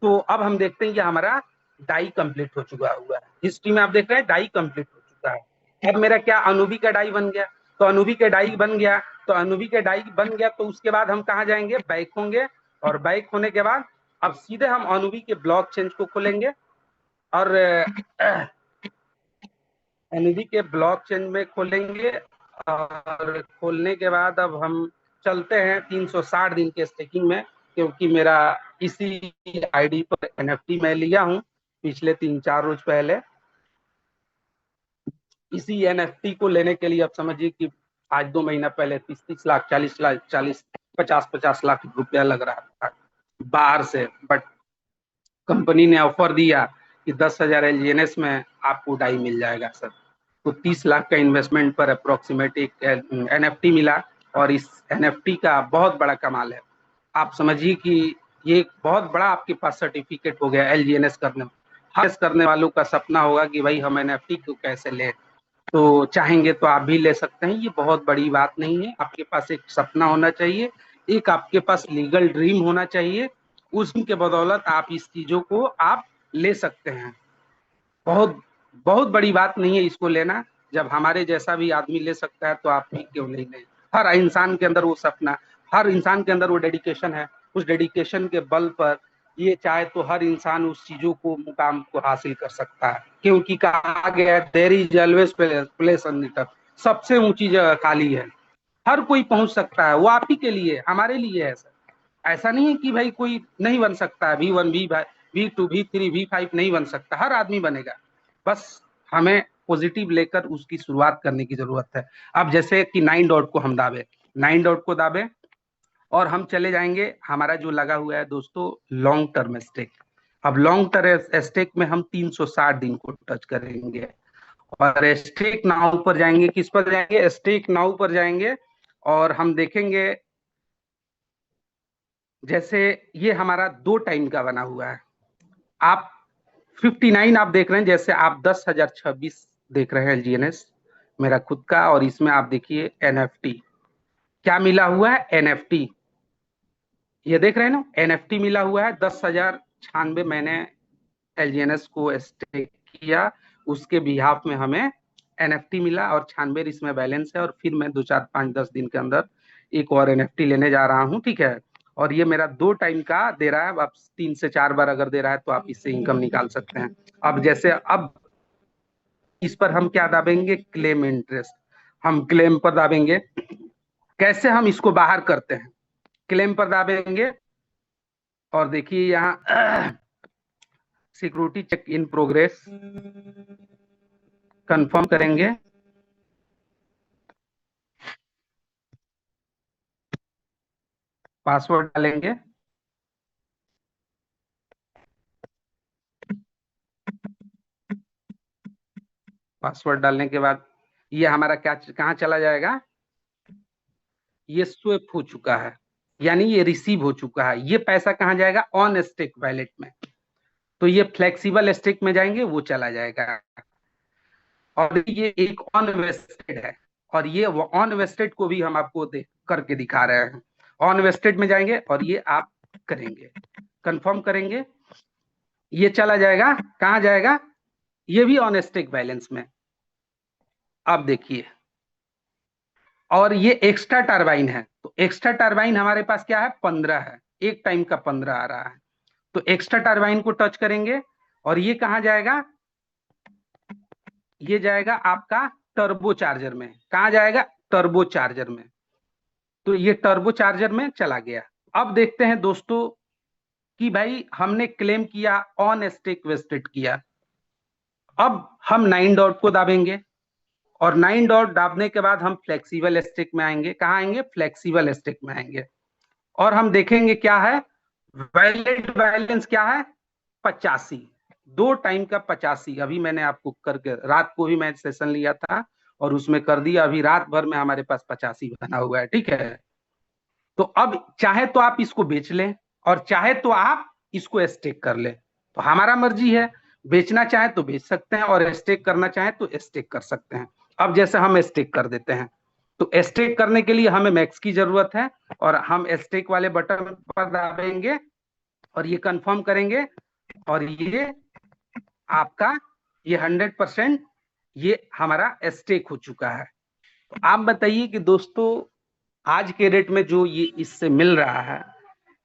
तो अब हम देखते हैं कि हमारा डाई कंप्लीट हो चुका हुआ है। हिस्ट्री में आप देख रहे हैं डाई कंप्लीट हो चुका है। अब मेरा क्या अनुभवी का डाई बन गया, तो अनुभवी के डाई बन गया, तो अनुभवी के डाई बन गया, तो उसके बाद हम कहाँ जाएंगे, बैक होंगे। और बैक होने के बाद अब सीधे हम अनुभवी के ब्लॉक चेंज को खोलेंगे और अनुभवी के ब्लॉक चेन में खोलेंगे। और खोलने के बाद अब हम चलते हैं 360 दिन के स्टेकिंग में, क्योंकि मेरा इसी आईडी पर एनएफटी मैं लिया हूं, पिछले 3-4 रोज पहले इसी एनएफटी को लेने के लिए, अब समझिए कि आज 2 महीना पहले 30-30 लाख 40 लाख 50-50 लाख रुपया लग रहा था बाहर से, बट कंपनी ने ऑफर दिया कि 10,000 एलजीएनएस में आपको डाई मिल जाएगा सर। तो 30 लाख का इन्वेस्टमेंट पर अप्रोक्सीमेट एक एनएफटी मिला, और इस एनएफटी का बहुत बड़ा कमाल है। आप समझिए कि ये एक बहुत बड़ा आपके पास सर्टिफिकेट हो गया एलजीएनएस करने वालों का सपना होगा कि भाई हम एनएफटी को कैसे लें, तो चाहेंगे तो आप भी ले सकते हैं। ये बहुत बड़ी बात नहीं है, आपके पास एक सपना होना चाहिए, एक आपके पास लीगल ड्रीम होना चाहिए, उसके बदौलत आप इस चीजों को आप ले सकते हैं। बहुत बहुत बड़ी बात नहीं है इसको लेना, जब हमारे जैसा भी आदमी ले सकता है तो आप भी क्यों नहीं ले। हर इंसान के अंदर वो सपना, हर इंसान के अंदर वो डेडिकेशन है, उस डेडिकेशन के बल पर ये चाहे तो हर इंसान उस चीजों को मुकाम को हासिल कर सकता है, क्योंकि कहा गया है there is always place on the top, सबसे ऊंची जगह खाली है, हर कोई पहुंच सकता है, वो आप ही के लिए हमारे लिए है सर। ऐसा नहीं है कि भाई कोई नहीं बन सकता है, V1 V2 V3 V5 नहीं बन सकता, हर आदमी बनेगा, बस हमें पॉजिटिव लेकर उसकी शुरुआत करने की जरूरत है। अब जैसे कि 9 डॉट को हम दाबे, 9 डॉट को दाबे और हम चले जाएंगे, हमारा जो लगा हुआ है दोस्तों लॉन्ग टर्म स्टेक। अब लॉन्ग टर्म स्टेक में हम 360 दिन को टच करेंगे, और स्टेक नाउ पर जाएंगे, किस पर जाएंगे, स्टेक नाउ पर जाएंगे, और हम देखेंगे जैसे ये हमारा 2 टाइम का बना हुआ है। आप 59 आप देख रहे हैं, जैसे आप 10,026 देख रहे हैं एलजीएनएस मेरा खुद का, और इसमें आप देखिए एनएफटी क्या मिला हुआ है, एनएफटी ये देख रहे हैं ना, एनएफटी मिला हुआ है 10,096 मैंने एलजीएनएस को स्टेक किया, उसके बिहाफ में हमें एनएफटी मिला, और 96 इसमें बैलेंस है, और फिर मैं 2-4-5-10 दिन के अंदर एक और एनएफटी लेने जा रहा हूँ, ठीक है। और ये मेरा 2 टाइम का दे रहा है, अब 3 से 4 बार अगर दे रहा है तो आप इससे इनकम निकाल सकते हैं। अब जैसे अब इस पर हम क्या दाबेंगे, क्लेम इंटरेस्ट, हम क्लेम पर दाबेंगे। कैसे हम इसको बाहर करते हैं, क्लेम पर दाबेंगे, और देखिए यहाँ security check in progress confirm करेंगे, पासवर्ड डालेंगे, पासवर्ड डालने के बाद ये हमारा क्या कहाँ चला जाएगा, ये स्वेप हो चुका है, यानी ये रिसीव हो चुका है। ये पैसा कहाँ जाएगा, ऑन स्टेक वैलेट में, तो ये फ्लेक्सिबल स्टेक में जाएंगे, वो चला जाएगा। और ये एक ऑन वेस्टेड है, और ये ऑन वेस्टेड को भी हम आपको करके दिखा रहे हैं। ऑन वेस्टेड में जाएंगे और ये आप करेंगे, कंफर्म करेंगे, ये चला जाएगा, कहाँ जाएगा, ये भी ऑन स्टेक बैलेंस में। अब देखिए, और ये एक्स्ट्रा टरबाइन है, तो एक्स्ट्रा टरबाइन हमारे पास क्या है, 15 है, एक टाइम का 15 आ रहा है, तो एक्स्ट्रा टरबाइन को टच करेंगे, और ये कहाँ जाएगा, ये जाएगा आपका टर्बो चार्जर में, कहाँ जाएगा, टर्बो चार्जर में, तो ये टर्बो चार्जर में चला गया। अब देखते हैं दोस्तों कि भाई हमने क्लेम किया, ऑन स्टेक वेस्टेड किया, अब हम 9 डॉट को दाबेंगे, और 9 डॉट दाबने के बाद हम फ्लेक्सिबल स्टेक में आएंगे, कहाँ आएंगे, फ्लेक्सिबल स्टेक में आएंगे, और हम देखेंगे क्या है, वैलिड बैलेंस क्या है, 85, 2 टाइम का 85। अभी मैंने आपको करके रात को ही मैं सेशन लिया था और उसमें कर दिया, अभी रात भर में हमारे पास 85 बना हुआ है, ठीक है। तो अब चाहे तो आप इसको बेच लें, और चाहे तो आप इसको स्टेक कर लें, तो हमारा मर्जी है, बेचना चाहे तो बेच सकते हैं, और स्टेक करना चाहे तो स्टेक कर सकते हैं। अब जैसे हम स्टेक कर देते हैं, तो स्टेक करने के लिए हमें मैक्स की जरूरत है, और हम स्टेक वाले बटन पर दबाएंगे और ये कंफर्म करेंगे, और ये आपका ये 100% ये हमारा स्टेक हो चुका है। तो आप बताइए कि दोस्तों आज के रेट में जो ये इससे मिल रहा है,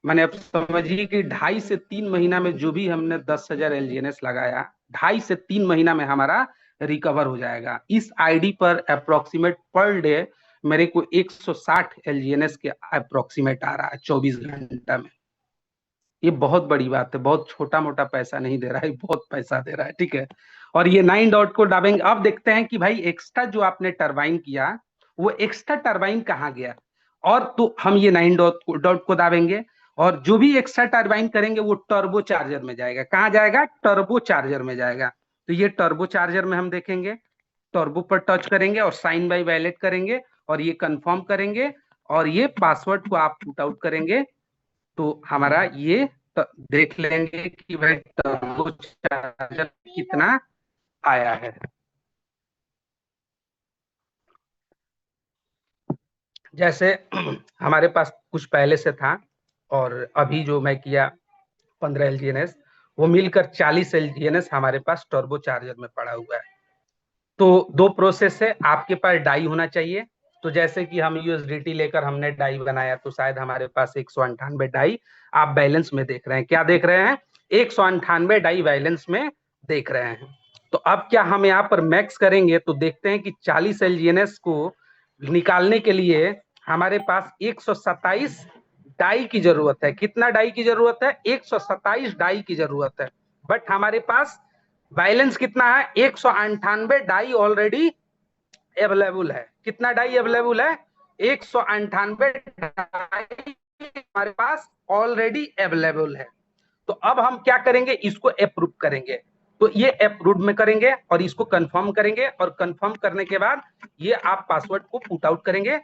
मैंने अब समझिए कि 2.5 से 3 महीना में जो भी हमने 10,000 एलजीएनएस लगाया, 2.5 से 3 महीना में हमारा रिकवर हो जाएगा। इस आईडी पर अप्रोक्सीमेट पर डे मेरे को 160 एलजीएनएस के अप्रोक्सीमेट आ रहा है 24 घंटा में। ये बहुत बड़ी बात है, बहुत छोटा मोटा पैसा नहीं दे रहा है, बहुत पैसा दे रहा है, ठीक है। और ये 9 डॉट को दाबेंगे। अब देखते हैं कि भाई एक्स्ट्रा जो आपने टरबाइन किया, वो एक्स्ट्रा टरबाइन कहाँ गया। और तो हम ये 9 डॉट को दाबेंगे, और जो भी एक्स्ट्रा टरबाइन करेंगे वो टर्बो चार्जर में जाएगा। कहाँ जाएगा? टर्बो चार्जर में जाएगा। तो ये टर्बो चार्जर में हम देखेंगे, टर्बो पर टच करेंगे और साइन बाय वैलेट करेंगे और ये कंफर्म करेंगे, और ये पासवर्ड को आप पुट आउट करेंगे। तो हमारा ये देख लेंगे कि भाई टर्बो चार्जर कितना आया है। जैसे हमारे पास कुछ पहले से था, और अभी जो मैं किया 15 LGNS, वो मिलकर 40 LGNS हमारे पास टर्बो चार्जर में पड़ा हुआ है। तो दो प्रोसेस है, आपके पास डाई होना चाहिए। तो जैसे कि हम यूएसडीटी लेकर हमने डाई बनाया, तो शायद हमारे पास 198 डाई आप बैलेंस में देख रहे हैं। क्या देख रहे हैं? 198 डाई बैलेंस में देख रहे हैं। तो अब क्या हम यहाँ पर मैक्स करेंगे, तो देखते हैं कि 40 LGNS को निकालने के लिए हमारे पास 127 डाई की जरूरत है। कितना डाई की जरूरत है? 127 डाई की जरूरत है। बट हमारे पास बैलेंस कितना है? 198 डाई ऑलरेडी अवेलेबल है। कितना डाई अवेलेबल है? 198 डाई हमारे पास ऑलरेडी अवेलेबल है। तो अब हम क्या करेंगे? इसको अप्रूव करेंगे। तो ये अप्रूव में करेंगे और इसको कंफर्म करेंगे, और कंफर्म करने के बाद ये आप पासवर्ड को पुट आउट करेंगे।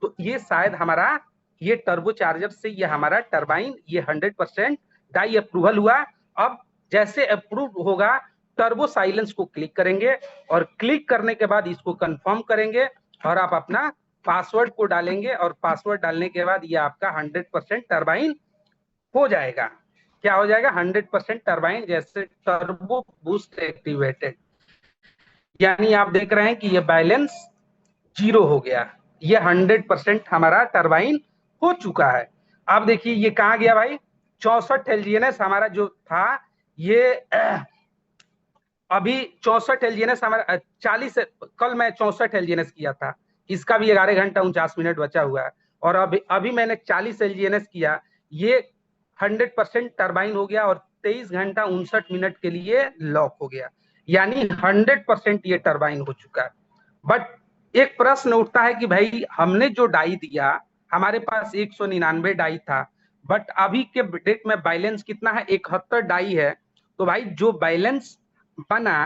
तो ये शायद हमारा ये टर्बो चार्जर से ये हमारा टरबाइन ये 100% डाई अप्रूवल हुआ। अब जैसे अप्रूव होगा, टर्बो साइलेंस को क्लिक करेंगे, और क्लिक करने के बाद इसको कंफर्म करेंगे, और आप अपना पासवर्ड को डालेंगे, और पासवर्ड डालने के बाद ये आपका 100% टरबाइन हो जाएगा। क्या हो जाएगा? 100% टरबाइन, जैसे टर्बो बूस्ट एक्टिवेटेड। यानी आप देख रहे हैं कि ये बैलेंस 0 हो गया। ये 100% हमारा टरबाइन हो चुका है। अब देखिए ये कहाँ गया भाई? 64 LGNS हमारा जो था, ये अभी 64 LGNS हमारा 40, कल मैं 64 LGNS किया था, इसका भी 11 घंटा 49 मिनट बचा हुआ है। और अभी अभी मैंने 40 LGNS किया, ये 100% टरबाइन हो गया, और 23 घंटा 59 मिनट के लिए लॉक हो गया। यानी 100% ये टरबाइन हो चुका है। बट एक प्रश्न उठता है कि भाई हमने जो डाई दिया, हमारे पास 199 डाई था, बट अभी के डेट में बैलेंस कितना है? 71 डाई है। तो भाई जो बैलेंस बना,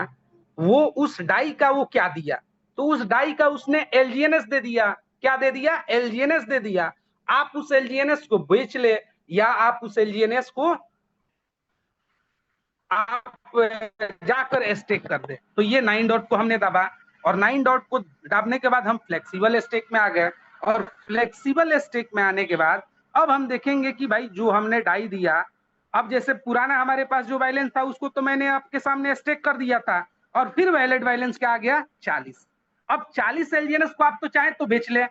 वो उस डाई का वो क्या दिया? तो उस डाई का उसने एलजीएनएस दे दिया। क्या दे दिया? एलजीएनएस दे दिया। आप उस एलजीएनएस को बेच ले, या आप उस एलजीएनएस को आप जाकर स्टेक कर दे। तो ये 9 डॉट को हमने दबा, और 9 डॉट को दाबने के बाद हम फ्लेक्सिबल स्टेक में आ गए। और फ्लेक्सिबल स्टेक में आने के बाद अब हम देखेंगे कि भाई जो हमने डाई दिया, अब जैसे पुराना हमारे पास जो बैलेंस था उसको तो मैंने आपके सामने स्टेक कर दिया था, और फिर वैलिड बैलेंस क्या आ गया? 40। अब 40 एलजीएनएस को आप तो चाहे तो बेच ले,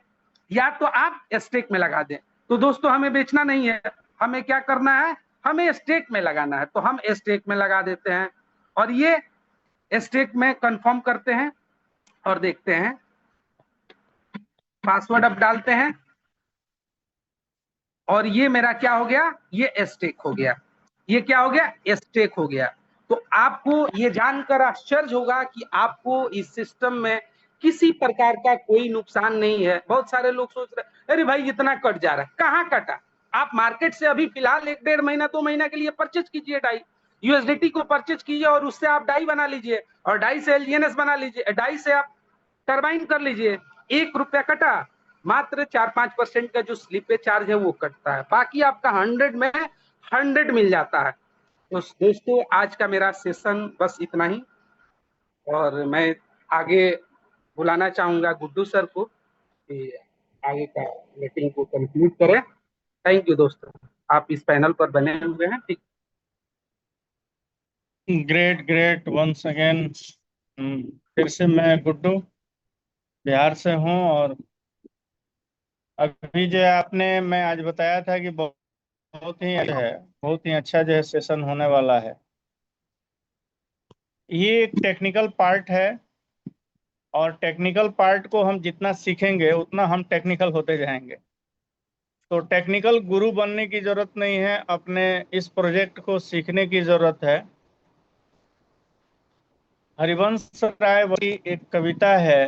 या तो आप स्टेक में लगा दें। तो दोस्तों हमें बेचना नहीं है, हमें क्या करना है? हमें स्टेक में लगाना है। तो हम स्टेक में लगा देते हैं, और ये स्टेक में कंफर्म करते हैं, और देखते हैं पासवर्ड अब डालते हैं, और ये मेरा क्या हो गया? ये स्टेक हो गया। ये क्या हो गया? स्टेक हो गया। तो आपको ये जानकर आश्चर्य होगा कि आपको इस सिस्टम में किसी प्रकार का कोई नुकसान नहीं है। बहुत सारे लोग सोच रहे हैं अरे भाई इतना कट जा रहा है। कहाँ कटा? आप मार्केट से अभी फिलहाल 1 डेढ़ महीना 2 महीना के लिए परचेज कीजिए डाई, यूएसडीटी को परचेज कीजिए, और उससे आप डाई बना लीजिए, और डाई से एलजीएनएस बना लीजिए, डाई से आप टरबाइन कर लीजिए। 1 रुपया कटा, मात्र 4-5% का जो स्लीपेज चार्ज है वो कटता है, बाकी आपका 100 में 100 मिल जाता है। तो दोस्तों आज का मेरा सेशन बस इतना ही, और मैं आगे बुलाना चाहूंगा गुड्डू सर को कि आगे का मीटिंग को कंक्लूड करें। थैंक यू दोस्तों, आप इस पैनल पर बने हुए हैं। ठीक, ग्रेट ग्रेट वंस अगेन। फिर से मैं गुड्डू बिहार से हूँ। और अभी जो आपने मैं आज बताया था कि बहुत ही है, बहुत ही अच्छा जो है सेशन होने वाला है। ये एक टेक्निकल पार्ट है, और टेक्निकल पार्ट को हम जितना सीखेंगे उतना हम टेक्निकल होते जाएंगे। तो टेक्निकल गुरु बनने की जरूरत नहीं है, अपने इस प्रोजेक्ट को सीखने की जरूरत है। हरिवंश राय की एक कविता है,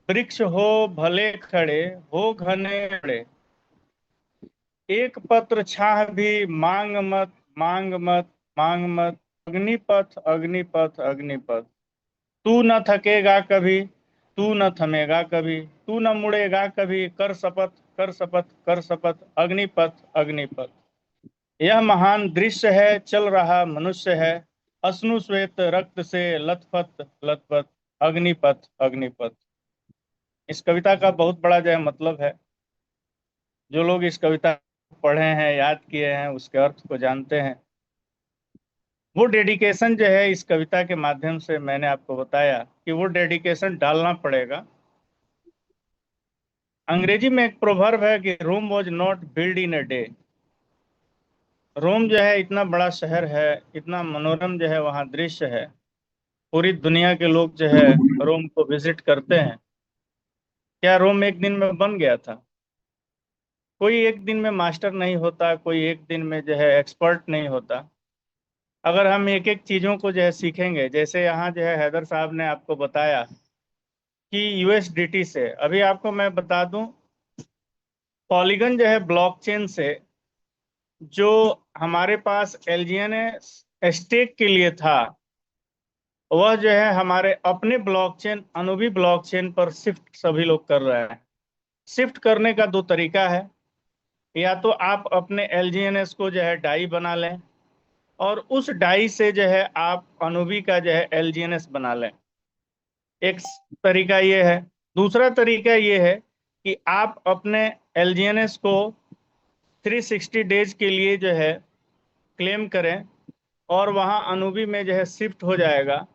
वृक्ष हो भले खड़े, हो घने बड़े, एक पत्र छाह भी मांग मत, मांग मत, मांग मत, अग्निपथ अग्निपथ अग्निपथ। तू न थकेगा कभी, तू न थमेगा कभी, तू न मुड़ेगा कभी, कर शपथ, कर शपथ, कर शपथ, अग्निपथ अग्निपथ। यह महान दृश्य है, चल रहा मनुष्य है, अश्नु श्वेत रक्त से लथपथ लथपथ, अग्निपथ अग्निपथ। इस कविता का बहुत बड़ा जो है मतलब है। जो लोग इस कविता को पढ़े हैं, याद किए हैं, उसके अर्थ को जानते हैं। वो डेडिकेशन जो है इस कविता के माध्यम से मैंने आपको बताया कि वो डेडिकेशन डालना पड़ेगा। अंग्रेजी में एक प्रोवर्ब है कि Rome was not build in a day. Rome जो है इतना बड़ा शहर है, इतना मनोरम जो है वहाँ दृश्य है, पूरी दुनिया के लोग जो है रोम को विजिट करते हैं। क्या रोम एक दिन में बन गया था? कोई एक दिन में मास्टर नहीं होता, कोई एक दिन में जो है एक्सपर्ट नहीं होता। अगर हम एक एक चीजों को जो है सीखेंगे, जैसे यहाँ जो है हैदर साहब ने आपको बताया कि यूएसडीटी से, अभी आपको मैं बता दूं, पॉलीगन जो है ब्लॉकचेन से जो हमारे पास एलजीएनए स्टेक के लिए था, वह जो है हमारे अपने ब्लॉकचेन अनुबी ब्लॉकचेन पर शिफ्ट सभी लोग कर रहे हैं। शिफ्ट करने का दो तरीका है। या तो आप अपने एलजीएनएस को जो है डाई बना लें, और उस डाई से जो है आप अनुबी का जो है एलजीएनएस बना लें। एक तरीका ये है। दूसरा तरीका ये है कि आप अपने एलजीएनएस को 360 डेज के लिए जो है क्लेम करें, और वहां अनुबी में जो है शिफ्ट हो जाएगा।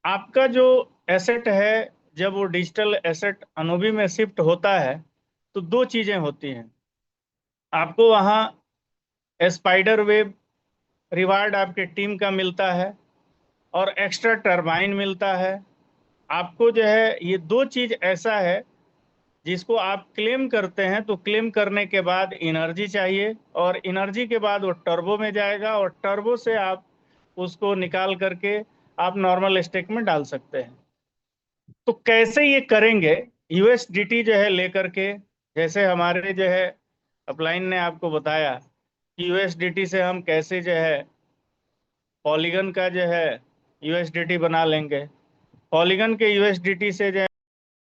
आपका जो एसेट है, जब वो डिजिटल एसेट अनुबी में शिफ्ट होता है तो दो चीजें होती हैं। आपको वहां स्पाइडर वेब रिवार्ड आपके टीम का मिलता है, और एक्स्ट्रा टरबाइन मिलता है। आपको जो है ये दो चीज ऐसा है जिसको आप क्लेम करते हैं, तो क्लेम करने के बाद एनर्जी चाहिए, और एनर्जी के बाद वो टर्बो में जाएगा, और टर्बो से आप उसको निकाल करके आप नॉर्मल स्टेक में डाल सकते हैं। तो कैसे ये करेंगे? यूएसडीटी जो है लेकर के, जैसे हमारे जो है अपलाइन ने आपको बताया कि यूएसडीटी से हम कैसे जो है पॉलीगन का जो है यूएसडीटी बना लेंगे। पॉलीगन के यूएसडीटी से जो है